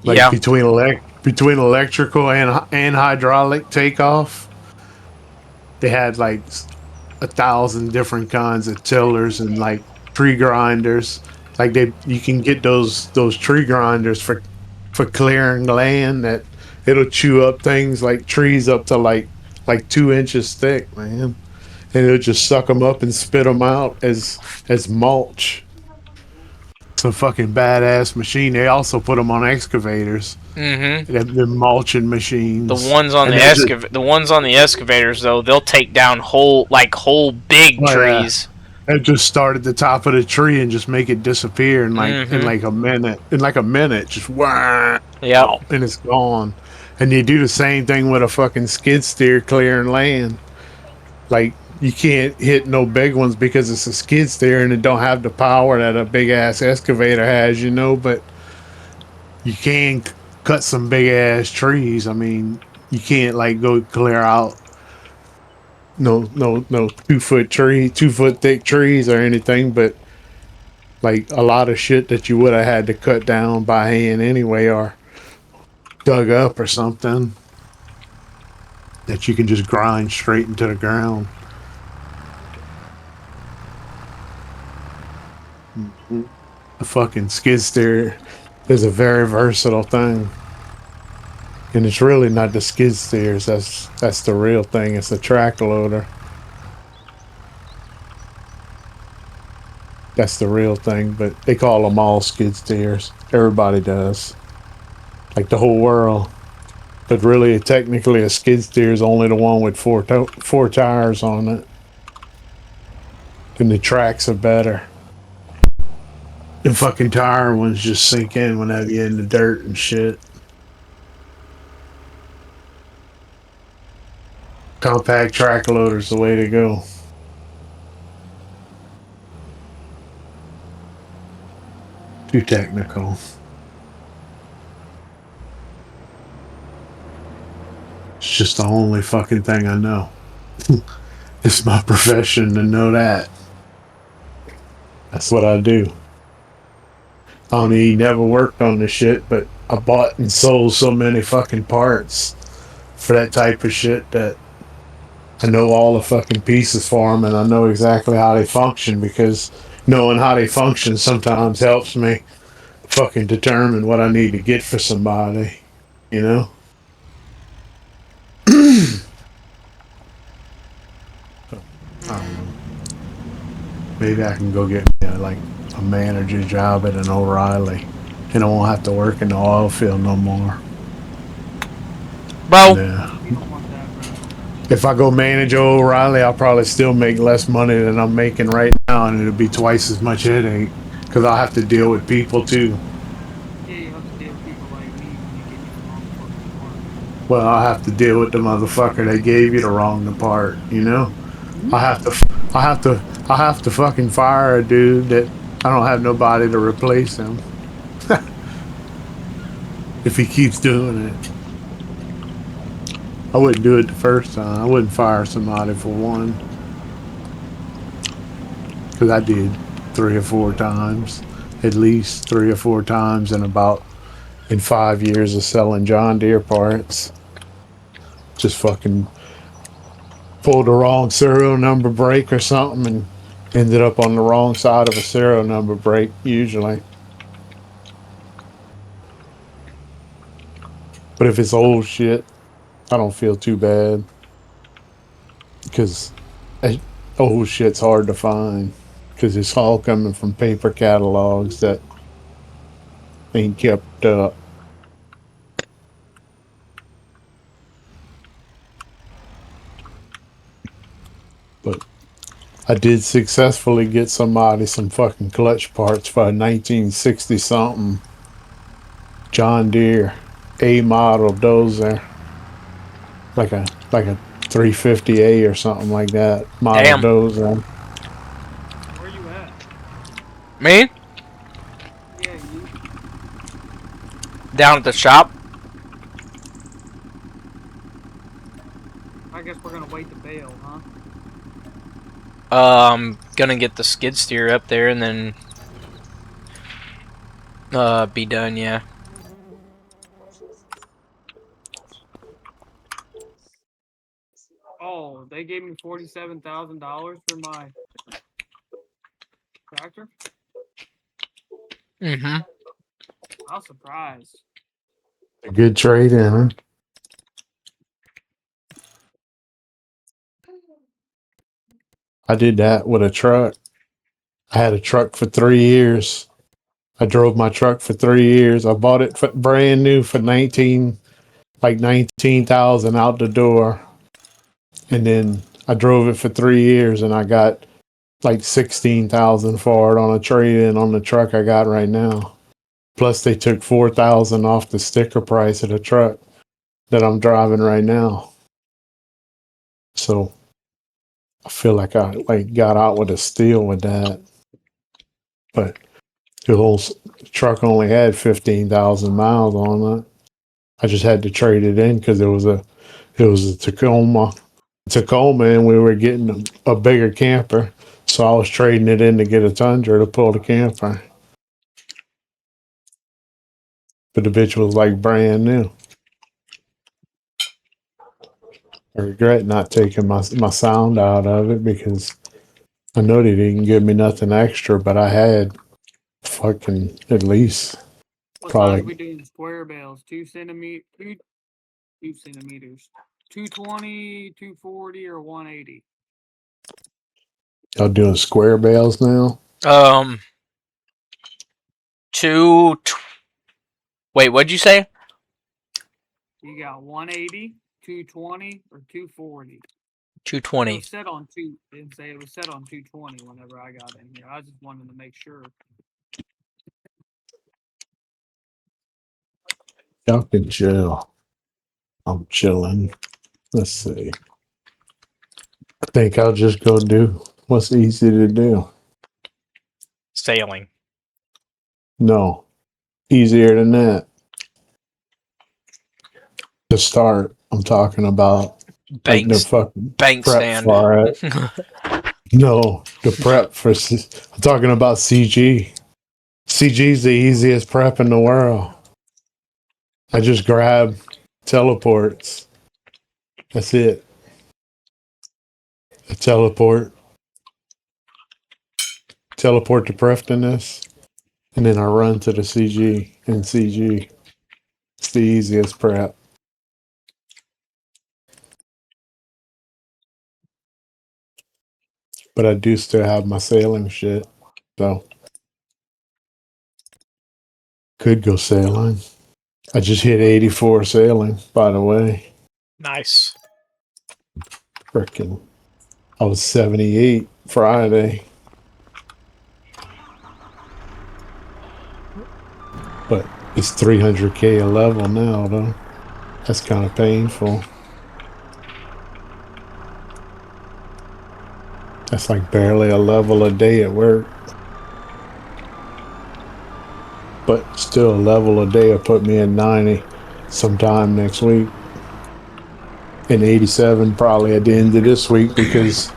Like Yeah. between electrical and hydraulic takeoff, they had like 1,000 different kinds of tillers and like tree grinders. Like you can get those tree grinders for clearing land that it'll chew up things like trees up to like 2 inches thick, man, and it'll just suck them up and spit them out as mulch. It's a fucking badass machine. They also put them on excavators. Mm-hmm. They're mulching machines. The ones on the ones on the excavators though, they'll take down whole big trees. They just start at the top of the tree and just make it disappear in like a minute. In like a minute, just wah, Yeah. and it's gone. And you do the same thing with a fucking skid steer clearing land. Like, you can't hit no big ones because it's a skid steer and it don't have the power that a big ass excavator has, but you can cut some big ass trees. I mean, you can't like go clear out no 2 foot thick trees or anything, but like a lot of shit that you would have had to cut down by hand anyway or dug up or something that you can just grind straight into the ground. The fucking skid steer is a very versatile thing. And it's really not the skid steers, that's the real thing. It's the track loader. That's the real thing, but they call them all skid steers. Everybody does. Like the whole world. But really, technically, a skid steer is only the one with four tires on it. And the tracks are better. The fucking tire ones just sink in whenever you're in the dirt and shit. Compact track loader's the way to go. Too technical. It's just the only fucking thing I know. It's my profession to know that. That's what I do. I don't even never worked on this shit, but I bought and sold so many fucking parts for that type of shit that I know all the fucking pieces for them and I know exactly how they function, because knowing how they function sometimes helps me fucking determine what I need to get for somebody, you know? I don't know. Maybe I can go get me a manager job at an O'Reilly, and I won't have to work in the oil field no more. Bro. Yeah. You don't want that, bro. If I go manage O'Reilly, I'll probably still make less money than I'm making right now, and it'll be twice as much headache, because I'll have to deal with people too. Yeah, you have to deal with people like me when you get the wrong fucking part. Well, I'll have to deal with the motherfucker that gave you the wrong part, you know? I have to fucking fire a dude that I don't have nobody to replace him. If he keeps doing it. I wouldn't do it the first time. I wouldn't fire somebody for one. because I did 3 or 4 times, at least 3 or 4 times in 5 years of selling John Deere parts. Just fucking pulled the wrong serial number brake or something and ended up on the wrong side of a serial number brake usually. But if it's old shit, I don't feel too bad because old shit's hard to find because it's all coming from paper catalogs that ain't kept up. But I did successfully get somebody some fucking clutch parts for a 1960 something John Deere A model dozer, like a 350A or something like that model Damn. dozer. Where you at? Me? Yeah, you. Down at the shop. I guess we're gonna wait to bale, huh? I'm gonna get the skid steer up there and then be done, yeah. Oh, they gave me $47,000 for my tractor. Mm-hmm. I was surprised. A good trade in, huh? I did that with a truck. I had a truck for 3 years. I drove my truck for 3 years. I bought it for brand new for 19,000 out the door. And then I drove it for 3 years and I got like 16,000 for it on a trade-in on the truck I got right now. Plus they took 4,000 off the sticker price of the truck that I'm driving right now. So I feel like I got out with a steal with that. But the whole truck only had 15,000 miles on it. I just had to trade it in because it was a Tacoma, and we were getting a bigger camper. So I was trading it in to get a Tundra to pull the camper. But the bitch was like brand new. I regret not taking my sound out of it because I know they didn't give me nothing extra, but I had fucking at least What size probably. we doing square bales? 2 centimeters. 220, 240, or 180? Y'all doing square bales now? Wait, what'd you say? You got 180, 220, or 240. It 220. was set on didn't say it was set on 220 whenever I got in here. I just wanted to make sure. Y'all can chill. I'm chilling. Let's see. I think I'll just go do what's easy to do. Sailing. No, easier than that. To start, I'm talking about like the fucking Bank prep stand. for it. No, the prep for. I'm talking about CG. CG's the easiest prep in the world. I just grab teleports. That's it. A teleport to Preftiness, and then I run to the CG. And CG, it's the easiest prep. But I do still have my sailing shit, so could go sailing. I just hit 84 sailing, by the way. Nice. Frickin', I was 78 Friday. But it's 300K a level now, though. That's kind of painful. That's like barely a level a day at work. But still, a level a day will put me at 90 sometime next week. And 87 probably at the end of this week because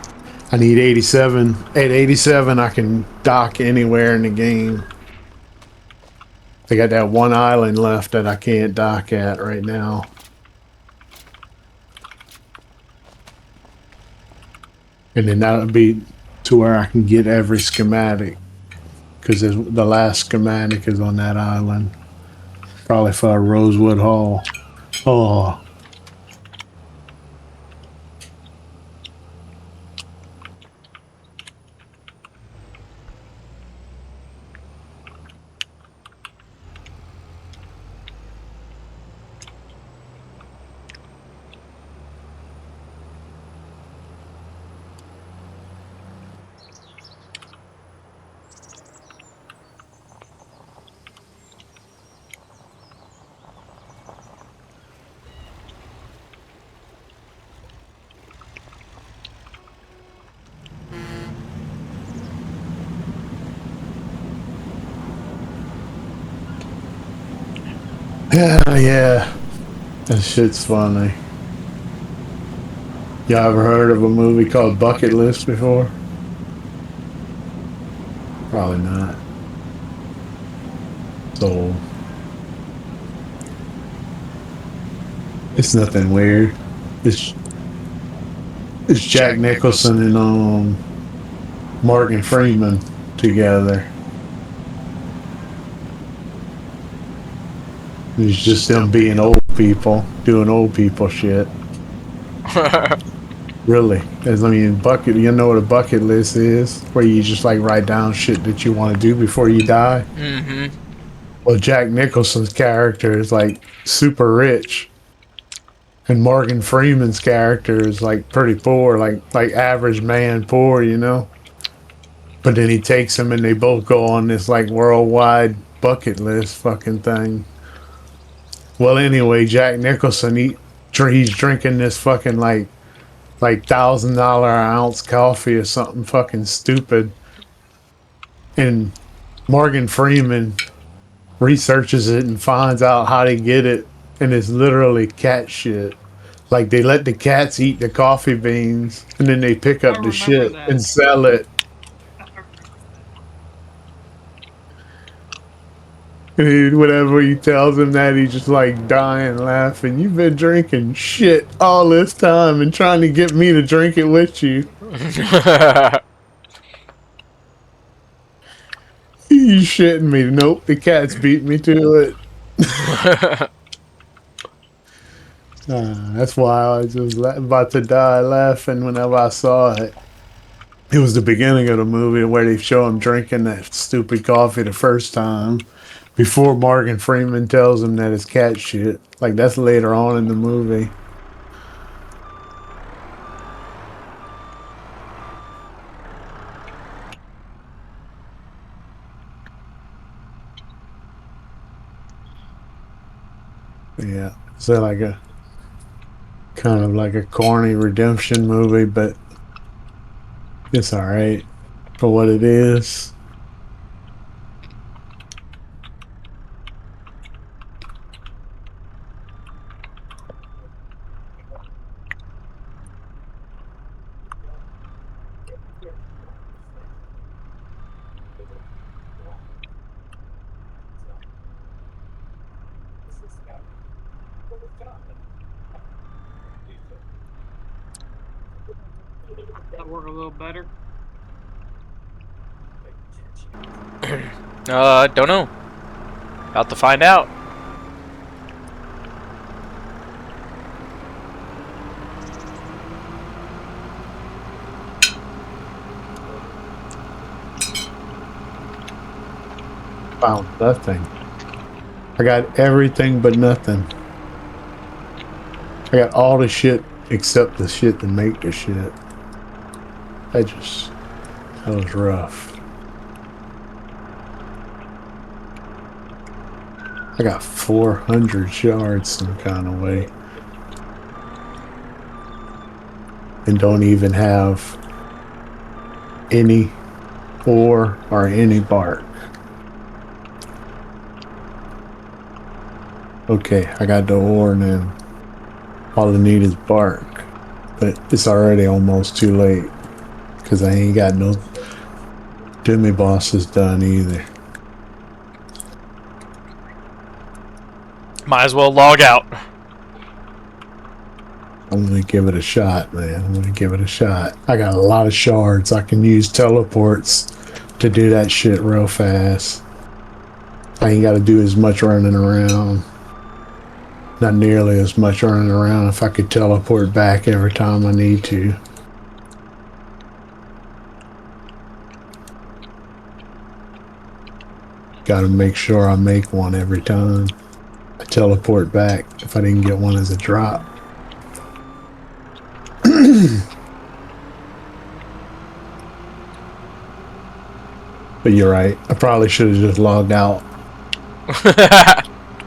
I need 87. At 87, I can dock anywhere in the game. They got that one island left that I can't dock at right now. And then that would be to where I can get every schematic. Because the last schematic is on that island. Probably for Rosewood Hall. Oh. Yeah. That shit's funny. Y'all ever heard of a movie called Bucket List before? Probably not. So it's nothing weird. It's Jack Nicholson and Morgan Freeman together. It's just them being old people, doing old people shit. Really. You know what a bucket list is? Where you just like write down shit that you want to do before you die. Mm-hmm. Well, Jack Nicholson's character is like super rich. And Morgan Freeman's character is like pretty poor, like average man poor, you know? But then he takes him and they both go on this like worldwide bucket list fucking thing. Well, anyway, Jack Nicholson, he's drinking this fucking like $1,000 an ounce coffee or something fucking stupid. And Morgan Freeman researches it and finds out how to get it, and it's literally cat shit. Like they let the cats eat the coffee beans and then they pick up the shit and sell it. And whenever he tells him that, he's just like dying laughing. You've been drinking shit all this time and trying to get me to drink it with you. You shitting me? Nope, the cats beat me to it. That's why I was just about to die laughing whenever I saw it. It was the beginning of the movie where they show him drinking that stupid coffee the first time. Before Morgan Freeman tells him that it's cat shit. Like, that's later on in the movie. Yeah. So like a kind of like a corny redemption movie, but it's alright for what it is. That work a little better. Don't know. About to find out. Found nothing. I got everything but nothing. I got all the shit except the shit to make the shit. That was rough. I got 400 shards some kind of way. And don't even have any ore or any bark. Okay, I got the ore now. All I need is bark. But it's already almost too late. because I ain't got no Jimmy bosses done either. Might as well log out. I'm gonna give it a shot, man. I'm gonna give it a shot. I got a lot of shards. I can use teleports to do that shit real fast. I ain't got to do as much running around. Not nearly as much running around if I could teleport back every time I need to. Got to make sure I make one every time I teleport back if I didn't get one as a drop. But you're right. I probably should have just logged out.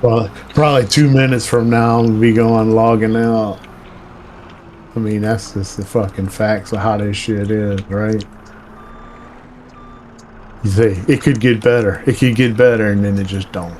Well, probably 2 minutes from now, I'll be going logging out. I mean, that's just the fucking facts of how this shit is, right? You say, it could get better. It could get better, and then it just don't.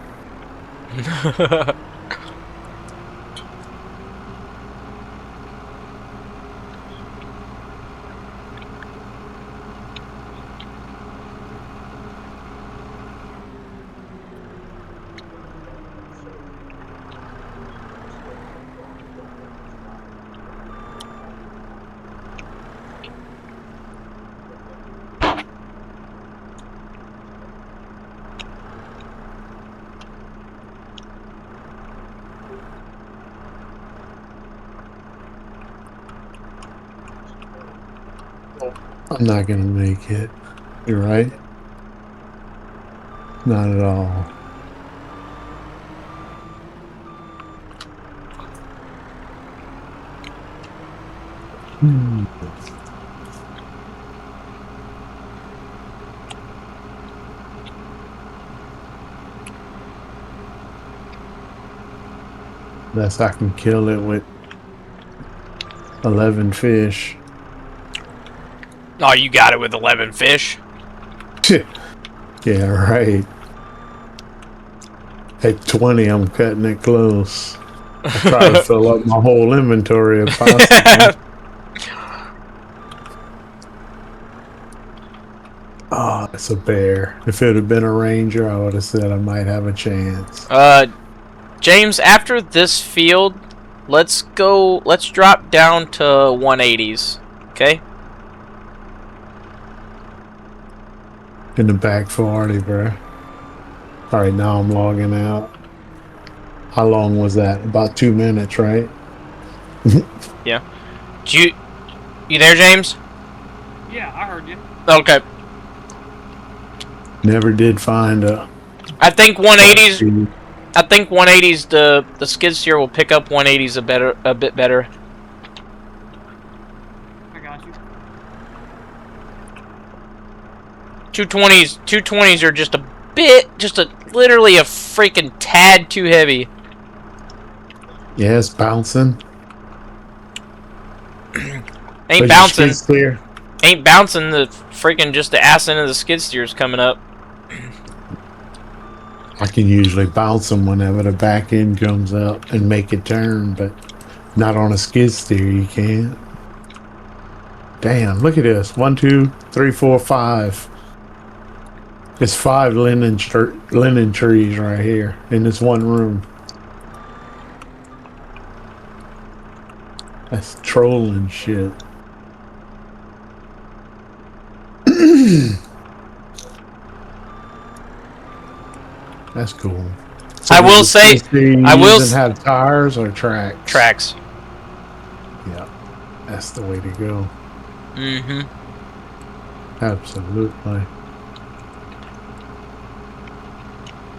I'm not gonna make it. You're right. Not at all. Unless I can kill it with 11 fish. Oh, you got it with 11 fish? Yeah, right. At 20, I'm cutting it close. I try to fill up my whole inventory if possible. Oh, it's a bear. If it had been a ranger, I would have said I might have a chance. James, after this field, let's drop down to 180s, okay? In the back 40, bro. Alright, now I'm logging out. How long was that? About 2 minutes, right? Yeah. You there, James? Yeah, I heard you. Okay. Never did find a... I think 180s. I think 180s. The skid steer will pick up 180s a bit better. I got you. 220s are just literally a freaking tad too heavy. Yeah, it's bouncing. Ain't bouncing. Ain't bouncing. The freaking just the ass end of the skid steer is coming up. I can usually bounce them whenever the back end comes up and make it turn, but not on a skid steer you can't. Damn, look at this. 1, 2, 3, 4, 5. It's 5 linen trees right here in this one room. That's trolling shit. That's cool. So I will say, have tires or tracks. Tracks. Yeah, that's the way to go. Mm-hmm. Absolutely.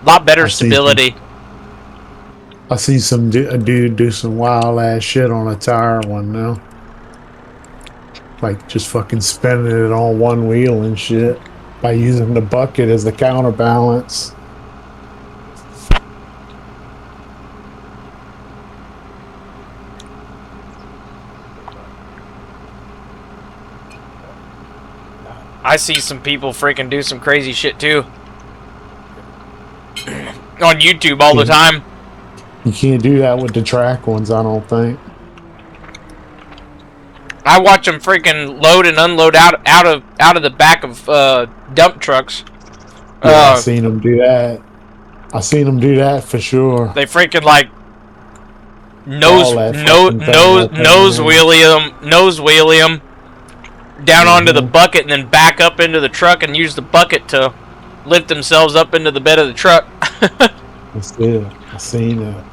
A lot better stability. I see some a dude do some wild ass shit on a tire one now. Like just fucking spinning it on one wheel and shit by using the bucket as the counterbalance. I see some people freaking do some crazy shit too. On YouTube all the time. You can't do that with the track ones, I don't think. I watch them freaking load and unload out of the back of dump trucks. Yeah, I seen them do that. I seen them do that for sure. They freaking like nose All that fucking thing open, wheelie them down onto the bucket and then back up into the truck and use the bucket to lift themselves up into the bed of the truck. That's it. I seen it.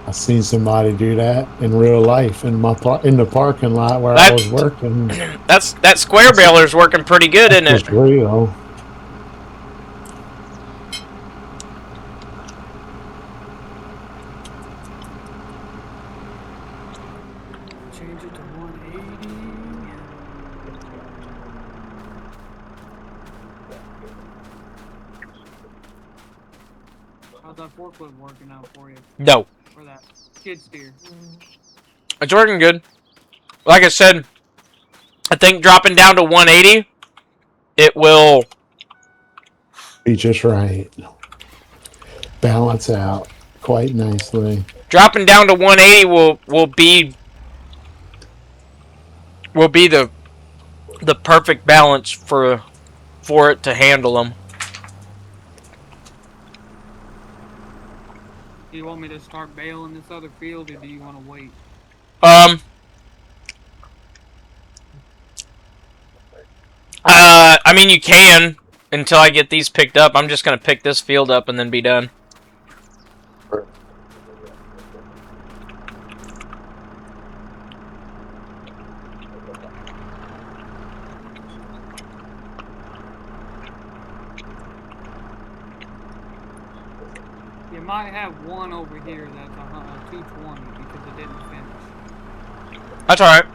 I seen somebody do that in real life in the parking lot where I was working. That square baler's working pretty good, isn't it? It's real. Change it to 180. How's that forklift working out for you? No. For that skid steer. It's working good. Like I said, I think dropping down to 180, it will be just right. Balance out quite nicely. Dropping down to 180 will be the perfect balance for it to handle them. Do you want me to start baling this other field, or do you want to wait? I mean, you can until I get these picked up. I'm just gonna pick this field up and then be done. You might have one over here that's a 220 because it didn't finish. That's alright.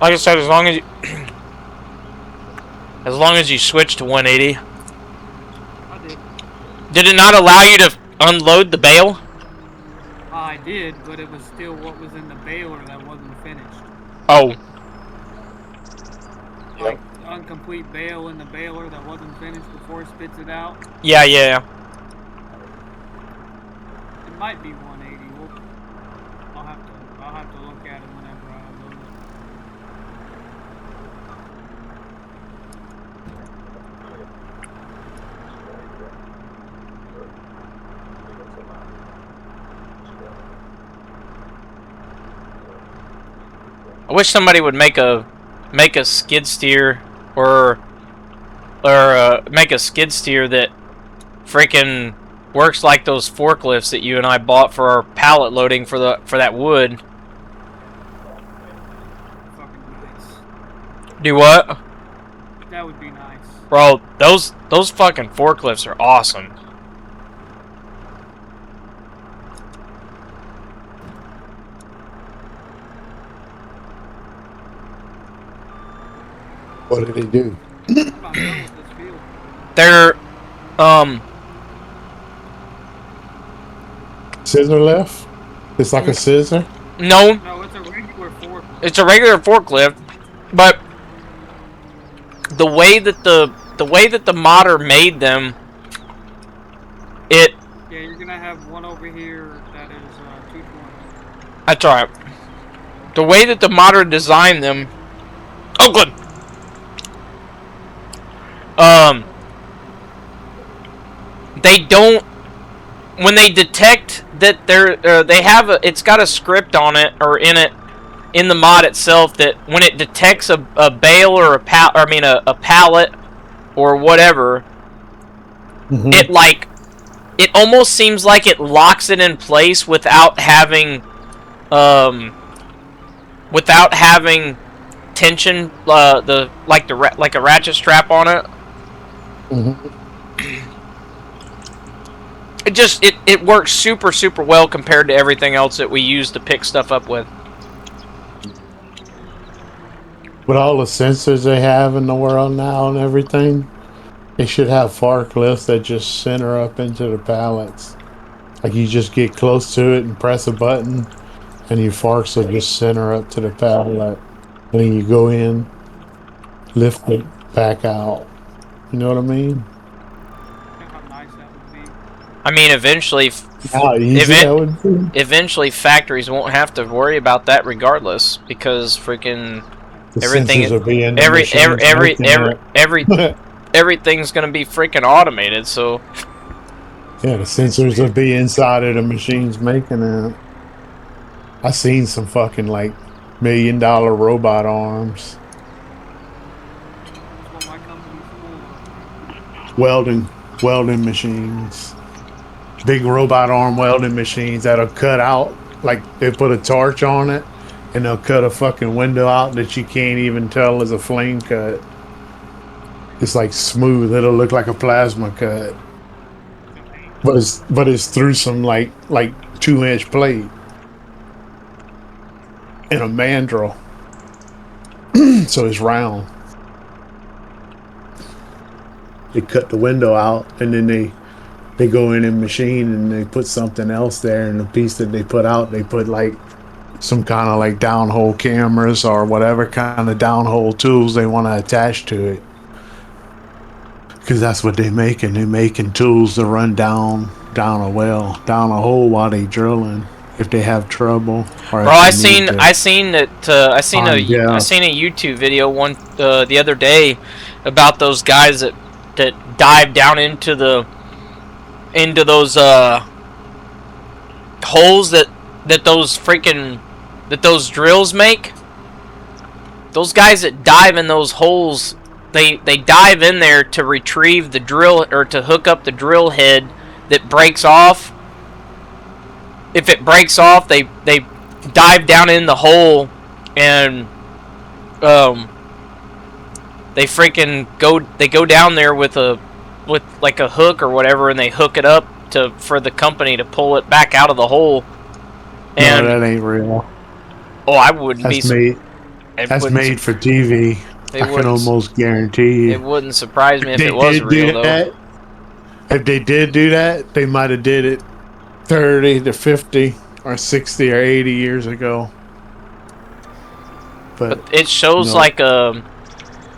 Like I said, as long as you switch to 180. I did. Did it not allow you to unload the bale? I did, but it was still what was in the baler that wasn't finished. Oh. Like incomplete bale in the baler that wasn't finished before it spits it out. Yeah, yeah. It might be 180. I'll have to look at it whenever I unload it. I wish somebody would make a skid steer or make a skid steer that freaking works like those forklifts that you and I bought for our pallet loading for that wood. Fucking nice. Do what? That would be nice. Bro, those fucking forklifts are awesome. What did he do? They're scissor lift? It's like a scissor? No. No, it's a regular forklift. It's a regular forklift, but the way that the modder made them, Yeah, you're gonna have one over here that is 220. That's alright. The way that the modder designed them. Oh, good. They don't. When they detect that it's got a script on it or in it, in the mod itself, that when it detects a bale or a pallet or whatever, it almost seems like it locks it in place without having tension, like a ratchet strap on it. It works super well compared to everything else that we use to pick stuff up with. With all the sensors they have in the world now and everything, they should have forklifts that just center up into the pallets Like you just get close to it and press a button, and your forks will just center up to the pallet, and then you go in, lift it back out. You know what I mean? Think how nice that would be. I mean, eventually, How easy that would be. eventually factories won't have to worry about that regardless, because freaking The everything, sensors will be in the every machines making it. everything's gonna be freaking automated. So Yeah, the sensors will be inside of the machines making it. I seen some fucking like $1 million robot arms, That's what my company's for. welding machines, big robot arm welding machines that'll cut out, like they put a torch on it and they'll cut a fucking window out that you can't even tell is a flame cut. It's like smooth. It'll look like a plasma cut, but it's through some like 2-inch plate in a mandrel, so it's round. They cut the window out and then they go in and machine and they put something else there, and the piece that they put out, they put like some kind of like downhole cameras or whatever kind of downhole tools they want to attach to it, because that's what they're making. They're making tools to run down a well, down a hole while they drilling if they have trouble. Or bro, I seen a YouTube video the other day about those guys that dive down into those holes that those drills make. Those guys that dive in those holes, they dive in there to retrieve the drill, or to hook up the drill head that breaks off. If it breaks off, they dive down in the hole and they go down there with like a hook or whatever, and they hook it up for the company to pull it back out of the hole. And no, that ain't real. Oh, I wouldn't That's be. made. That's made for TV. I can almost guarantee you. It wouldn't surprise me if it was real, though. If they did do that, they might have did it 30 to 50 or 60 or 80 years ago. But it shows no, like not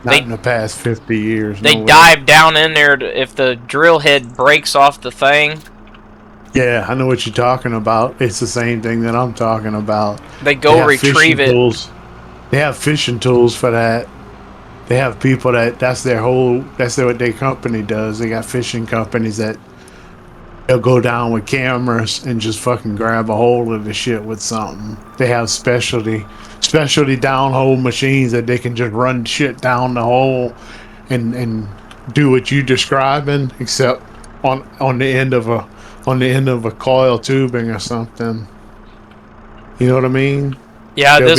in the past 50 years. They dive down in there if the drill head breaks off the thing. Yeah, I know what you're talking about. It's the same thing that I'm talking about. They go retrieve it. Tools. They have fishing tools for that. They have people that's what their company does. They got fishing companies that they'll go down with cameras and just fucking grab a hold of the shit with something. They have specialty downhole machines that they can just run shit down the hole and do what you describing, except on the end of a coil tubing or something. You know what I mean? Yeah, They'll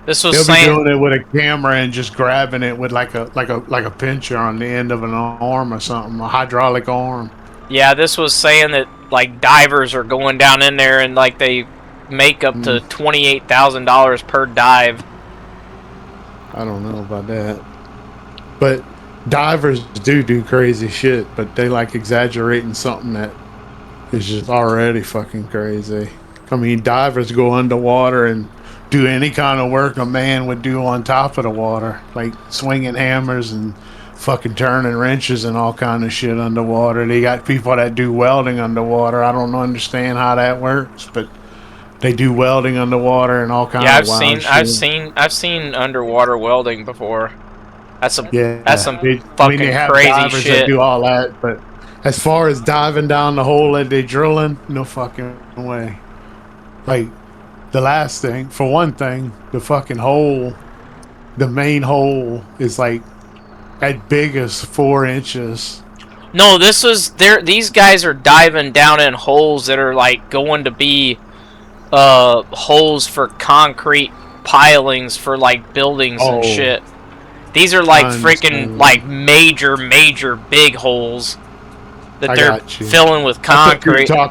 this was saying be doing it with a camera and just grabbing it with like a pincher on the end of an arm or something, a hydraulic arm. Yeah, this was saying that like divers are going down in there and like they make up to $28,000 per dive. I don't know about that, but divers do crazy shit, but they like exaggerating something that is just already fucking crazy. I mean, divers go underwater and do any kind of work a man would do on top of the water, like swinging hammers and fucking turning wrenches and all kind of shit underwater. They got people that do welding underwater. I don't understand how that works, but they do welding underwater and all kind of wild shit. I've seen underwater welding before. That's some fucking they have crazy divers shit. that do all that, but as far as diving down the hole that they drilling, no fucking way. Like the last thing, for one thing, the fucking hole, the main hole is like at big as 4 inches. No, these guys are diving down in holes that are like going to be holes for concrete pilings for like buildings and shit. These are like freaking like major big holes that they're filling with concrete. I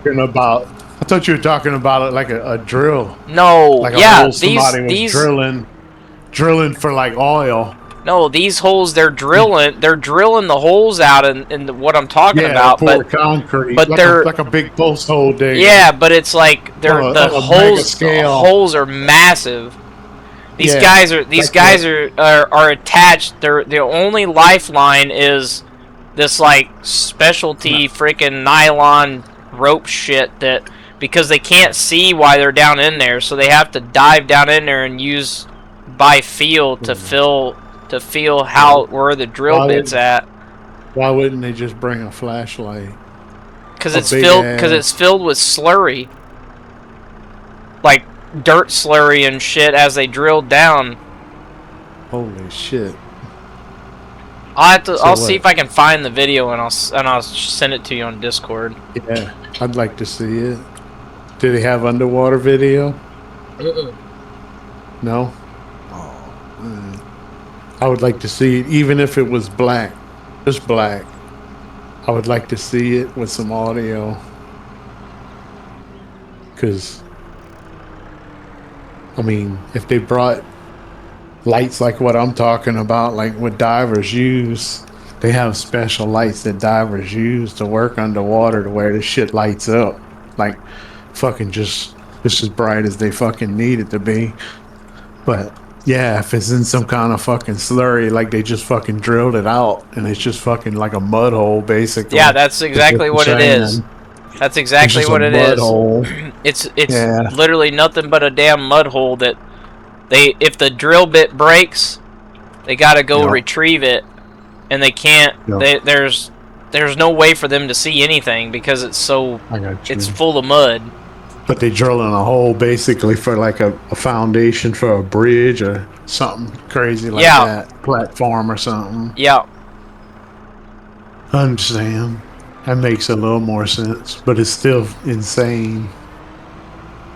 thought you were talking about it like a drill. No, like a yeah, hole somebody was drilling for like oil. No, these holes they're drilling the holes out in what I'm talking Yeah, they about, pour concrete but like they're a big post hole digger yeah, but it's like they're the on a mega scale. holes are massive. These Yeah, guys are like the are attached. Their only lifeline is this like specialty freaking nylon rope shit that because they can't see why they're down in there, so they have to dive down in there and use by feel to feel how where the drill why bit's would at. why wouldn't they just bring a flashlight? Cause A big it's ass. filled with slurry, like dirt slurry and shit as they drilled down. Holy shit! So I'll see what? if I can find the video and I'll send it to you on Discord. Yeah, I'd like to see it. Do they have underwater video? No. Oh, man. I would like to see it, even if it was black, just black. I would like to see it with some audio, because I mean, if they brought lights like what I'm talking about, like what divers use, they have special lights that divers use to work underwater to where the shit lights up, like fucking just as bright as they fucking need it to be. But yeah, if it's in some kind of fucking slurry, like they just fucking drilled it out and it's just fucking like a mud hole, basically. Yeah, that's exactly what it is. That's It's exactly just a what it mud is. hole. It's Yeah. literally nothing but a damn mud hole that if the drill bit breaks, they got to go Yep. retrieve it, and they can't. Yep. There's no way for them to see anything because it's I got you. it's full of mud. But they drilling a hole basically for like a foundation for a bridge or something crazy like Yeah. that. Platform or something. Yeah, I understand. That makes a little more sense, but it's still insane.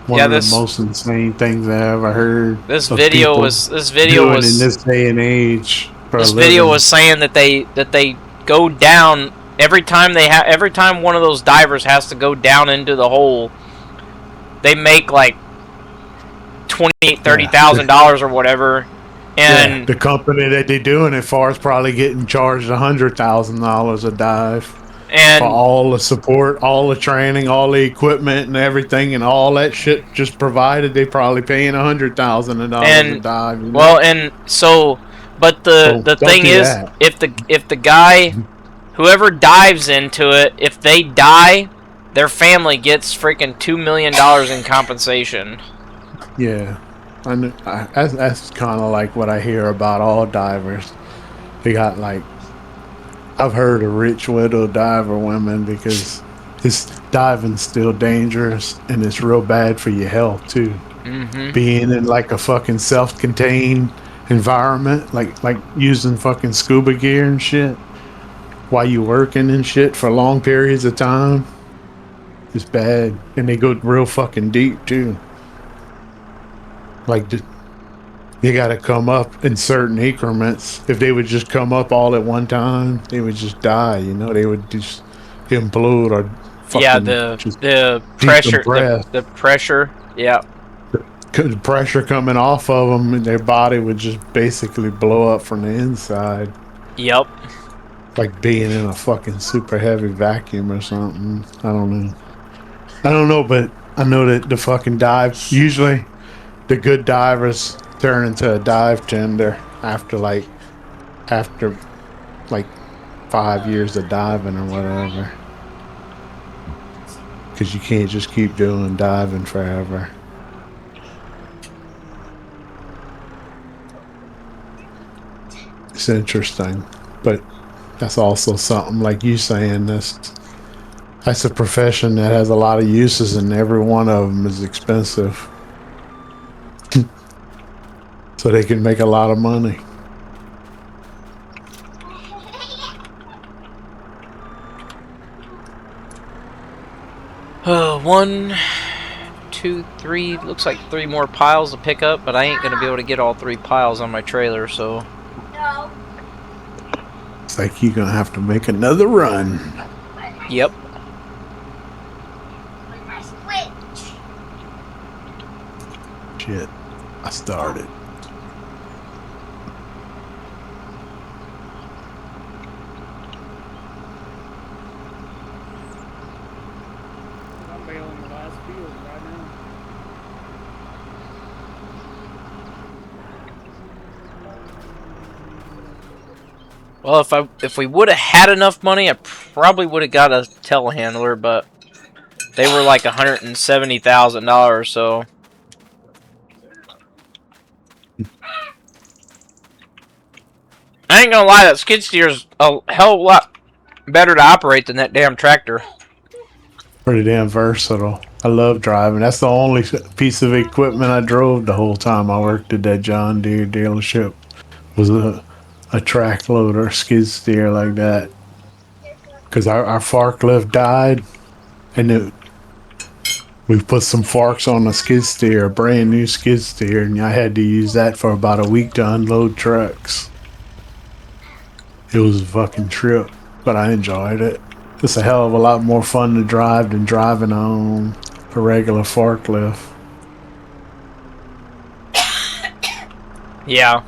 One Yeah, of this- the most insane things I ever heard. this of video people was doing in this day and age. For this a video living. was saying that they go down every time every time one of those divers has to go down into the hole. They make like $30,000 or whatever, and the company that they doing it for is probably getting charged $100,000 a dive for all the support, all the training, all the equipment, and everything, and all that shit just provided. They probably paying $100,000 a dive. You know? well, and so, but the Don't thing do is, that. if the guy, whoever dives into it, if they die, their family gets freaking $2 million in compensation. Yeah, that's kind of like what I hear about all divers. They got like, I've heard of rich widow diver women because this diving's still dangerous and it's real bad for your health too. Mm-hmm. Being in like a fucking self-contained environment, like using fucking scuba gear and shit while you working and shit for long periods of time, it's bad, and they go real fucking deep too. Like, you gotta come up in certain increments. If they would just come up all at one time, they would just die. You know, they would just implode or fucking Yeah, the pressure, the pressure. Yeah. The pressure coming off of them, and their body would just basically blow up from the inside. Yep. Like being in a fucking super heavy vacuum or something. I don't know, but I know that the fucking dive, usually the good divers turn into a dive tender after like 5 years of diving or whatever. Because you can't just keep doing diving forever. It's interesting, but that's also something like you saying that's a profession that has a lot of uses, and every one of them is expensive. So they can make a lot of money. One, two, three. Looks like 3 more piles to pick up, but I ain't gonna be able to get all 3 piles on my trailer, so. It's like you're gonna have to make another run. Yep. Shit, I started. Well, if we would have had enough money, I probably would have got a telehandler, but they were like $170,000, so. I ain't gonna lie, that skid steer's a hell of a lot better to operate than that damn tractor. Pretty damn versatile. I love driving. That's the only piece of equipment I drove the whole time I worked at that John Deere dealership. Was a track loader, skid steer like that. Because our forklift died, and we put some forks on the skid steer, a brand new skid steer, and I had to use that for about a week to unload trucks. It was a fucking trip, but I enjoyed it. It's a hell of a lot more fun to drive than driving on a regular forklift. Yeah.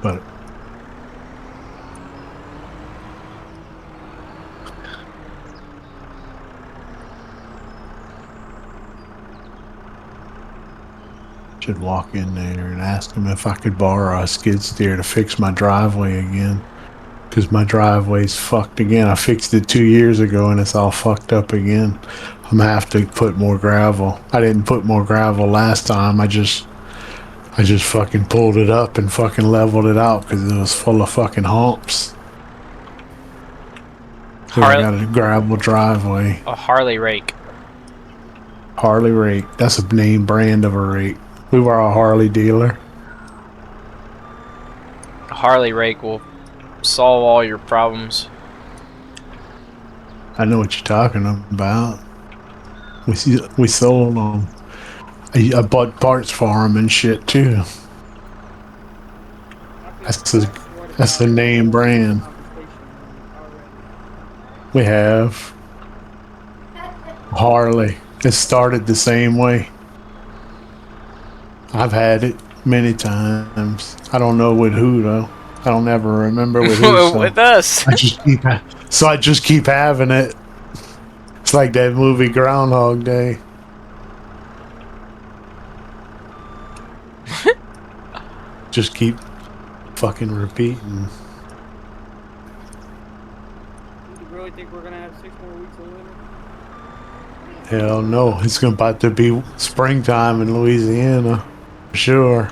But should walk in there and ask him if I could borrow a skid steer to fix my driveway again. Because my driveway's fucked again. I fixed it 2 years ago and it's all fucked up again. I'm gonna have to put more gravel. I didn't put more gravel last time. I just fucking pulled it up and fucking leveled it out because it was full of fucking humps. So I got a gravel driveway. A Harley rake. Harley rake. That's a name brand of a rake. We were a Harley dealer. A Harley rake will solve all your problems. I know what you're talking about. We sold them. I bought parts for them and shit too. That's the name brand. We have Harley. It started the same way. I've had it many times. I don't know with who though. I don't ever remember with who. So With us. I just keep having it. It's like that movie Groundhog Day. Just keep fucking repeating. You really think we're gonna have 6 more weeks of winter? Hell no. It's about to be springtime in Louisiana. For sure.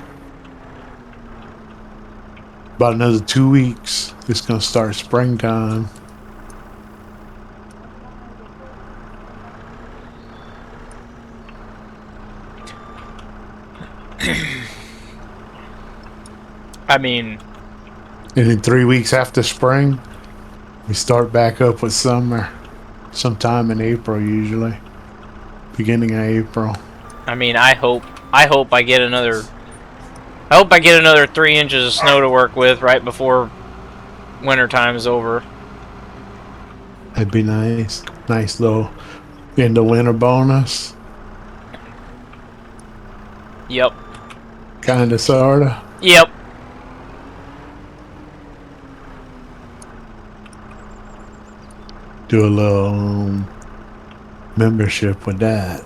About another 2 weeks. It's gonna start springtime. I mean, And in 3 weeks after spring, we start back up with summer. Sometime in April usually. Beginning of April. I mean, I hope I get another 3 inches of snow to work with right before winter time is over. That'd be nice. Nice little end of winter bonus. Yep. Kinda sorta. Yep. Do a little membership with that.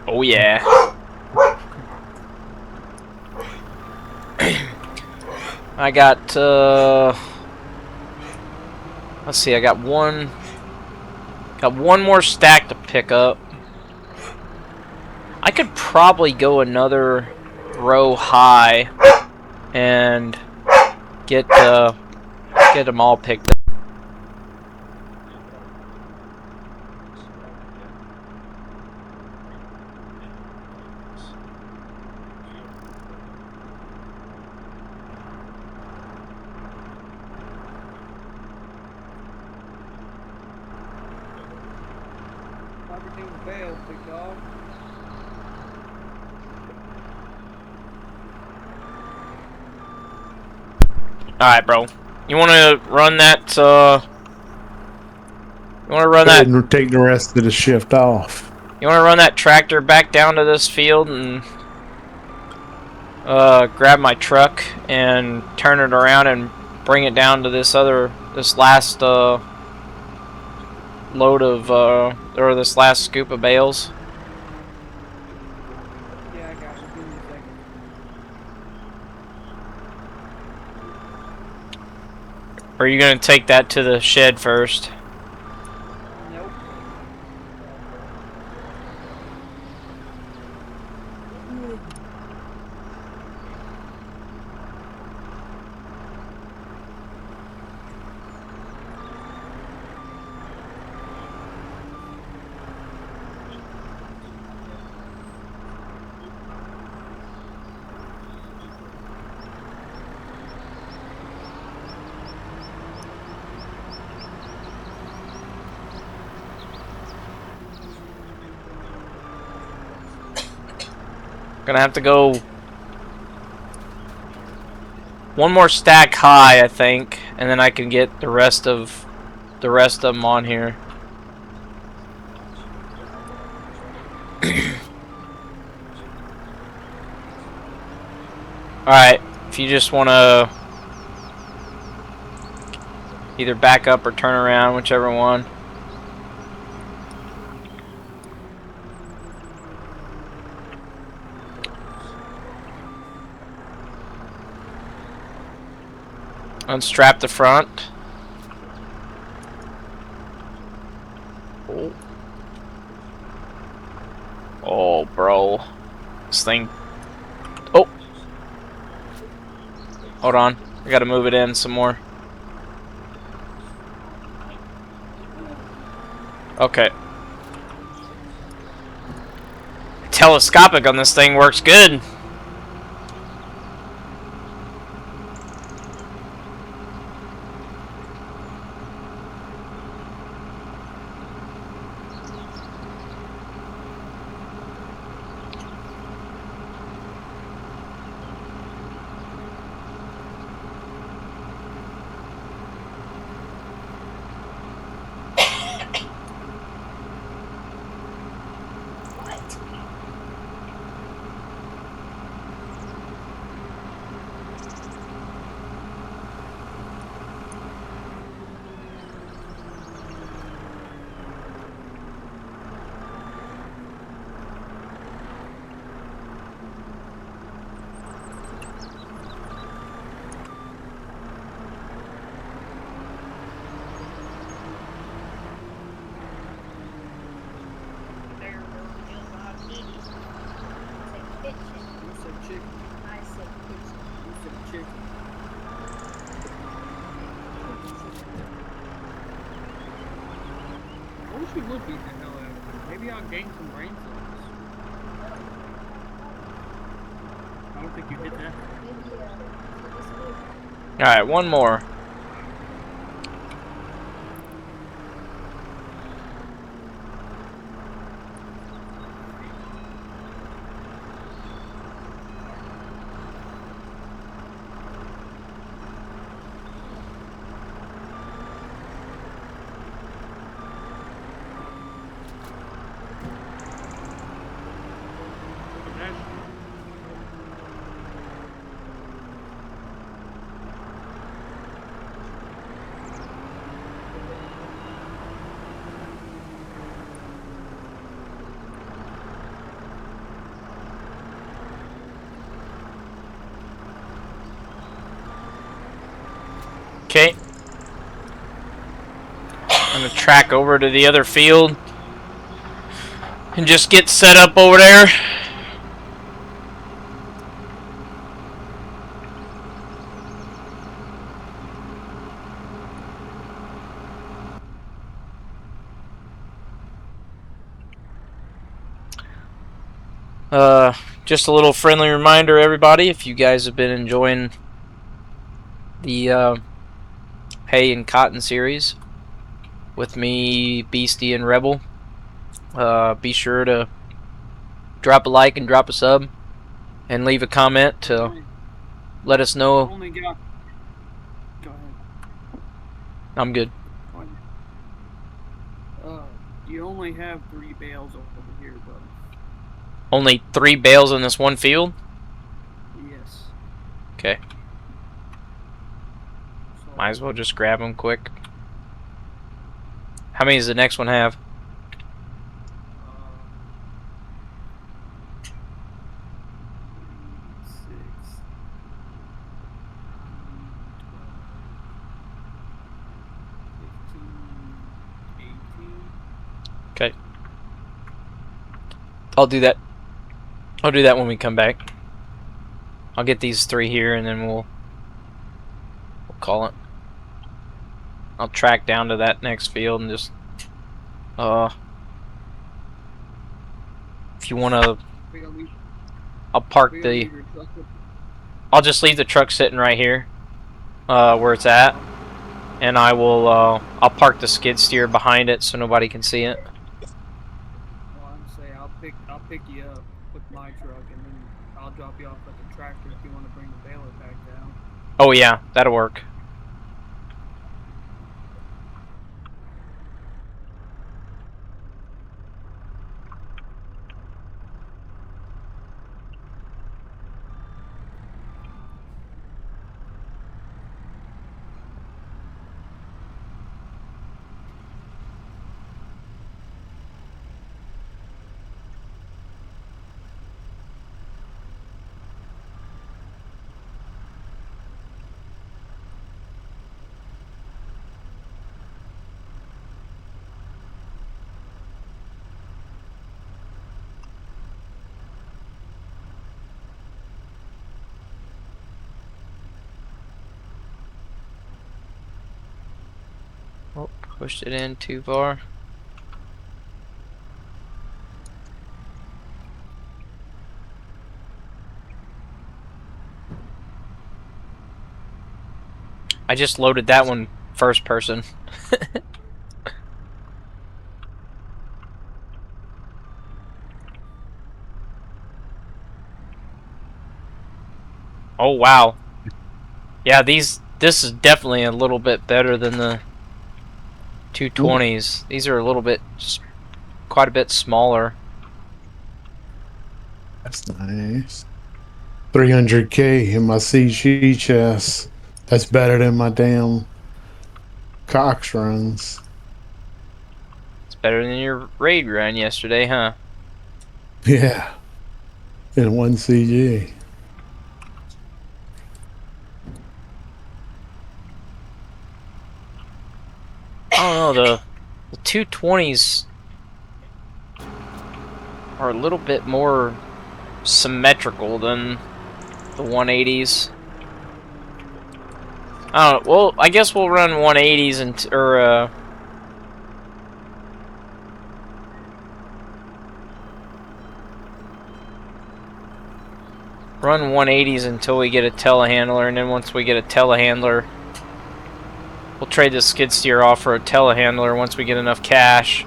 Oh yeah. I got let's see, I got one more stack to pick up. I could probably go another row high and get them all picked up. Everything's bailed, big dog. Alright, bro. You wanna run that And take the rest of the shift off. You wanna run that tractor back down to this field and grab my truck and turn it around and bring it down to this last load of or this last scoop of bales? Or are you gonna take that to the shed first? Nope. Gonna have to go one more stack high, I think, and then I can get the rest of them on here. Alright, if you just want to either back up or turn around, whichever one. Unstrap the front. Oh. Oh, bro. This thing... Oh! Hold on. I gotta move it in some more. Okay. Telescopic on this thing works good. You said chicken. I said kitchen. You said chicken. I wish you would beat the hell out of me. Maybe I'll gain some brain cells. I don't think you hit that. Maybe for this week. Alright, one more. Okay. I'm gonna track over to the other field and just get set up over there. Just a little friendly reminder, everybody, if you guys have been enjoying the Hay and Cotton series with me, Beastie, and Rebel, be sure to drop a like and drop a sub and leave a comment to let us know. Only got. Go ahead. I'm good. Go ahead. You only have 3 bales over here, brother. Only 3 bales in this one field? Yes. Okay. So, Might as well just grab them quick. How many does the next one have? I'll do that. I'll do that when we come back. I'll get these 3 here, and then we'll call it. I'll track down to that next field and just if you wanna, We gonna leave, I'll park we gonna the. leave your truck with- I'll just leave the truck sitting right here, where it's at, and I will. I'll park the skid steer behind it so nobody can see it. Well, I'm saying I'll pick you up with my truck, and then I'll drop you off at the tractor if you want to bring the baler back down. Oh yeah, that'll work. Oh, pushed it in too far. I just loaded that one first person. Oh wow. Yeah, this is definitely a little bit better than the 220s. These are a little bit, quite a bit smaller. That's nice. 300K in my CG chest. That's better than my damn Cox runs. It's better than your raid run yesterday, huh? Yeah. In 1 CG. I don't know, the 220s are a little bit more symmetrical than the 180s. I don't know. Well, I guess we'll run 180s and run 180s until we get a telehandler, and then once we get a telehandler, we'll trade the skid steer off for a telehandler once we get enough cash,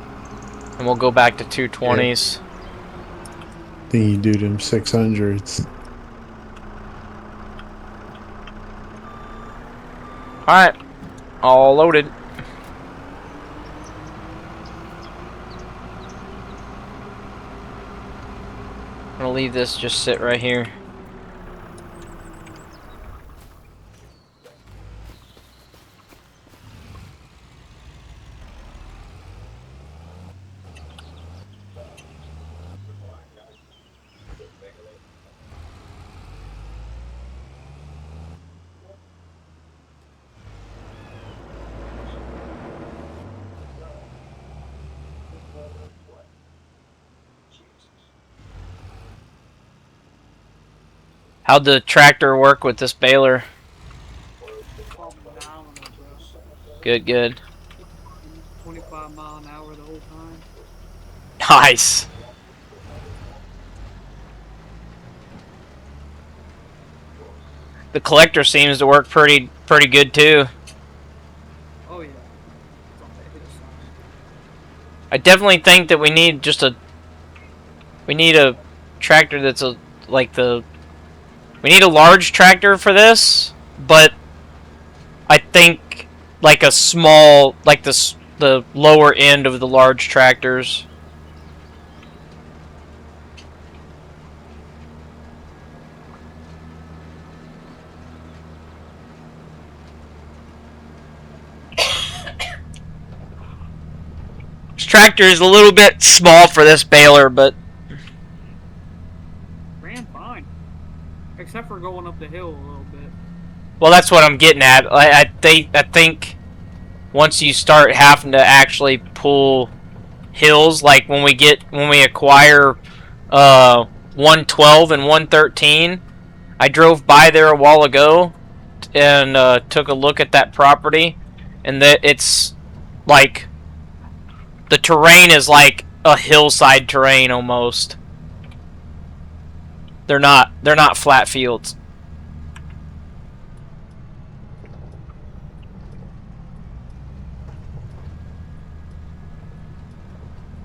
and we'll go back to 220s. Then you do them 600s. Alright, all loaded. I'm gonna leave this just sit right here. How'd the tractor work with this baler? Phenomenal, bro. Good, good. 25 mile an hour the whole time. Nice. The collector seems to work pretty good too. Oh yeah. It's on the hit side. I definitely think that we need a tractor that's we need a large tractor for this, but I think like a small, like the lower end of the large tractors. This tractor is a little bit small for this baler, but Ran fine. Except for going up the hill a little bit. well, that's what I'm getting at. I think once you start having to actually pull hills, like when we acquire 112 and 113. I drove by there a while ago and took a look at that property, and that it's like the terrain is like a hillside terrain almost. They're not flat fields.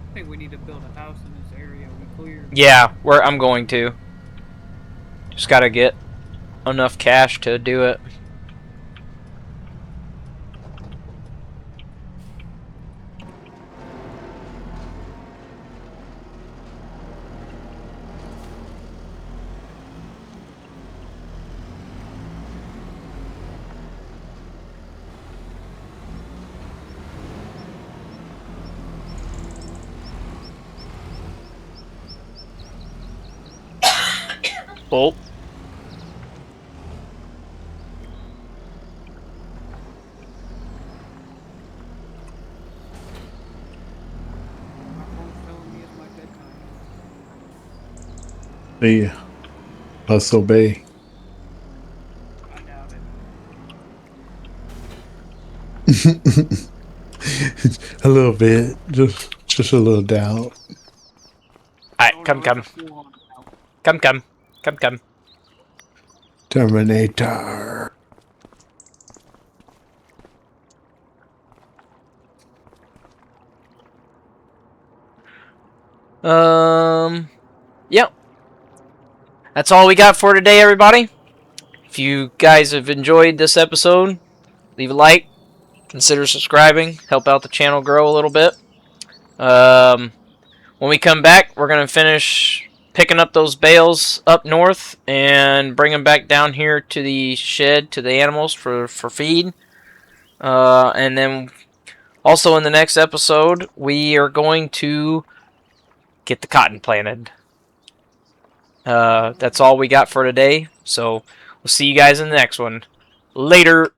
I think we need to build a house in this area we cleared. Yeah, I'm going to. Just gotta get enough cash to do it. Bolt. My phone's telling me it's my bedtime. Yeah. Let's obey. I doubt it. A little bit. Just a little doubt. Alright, Oh, come, no, come. it's full on now. Come, come. Come, come. Terminator. Yep. That's all we got for today, everybody. If you guys have enjoyed this episode, leave a like, consider subscribing, help out the channel grow a little bit. When we come back, we're going to finish picking up those bales up north and bring them back down here to the shed, to the animals for feed. And then also in the next episode, we are going to get the cotton planted. That's all we got for today. So we'll see you guys in the next one. Later.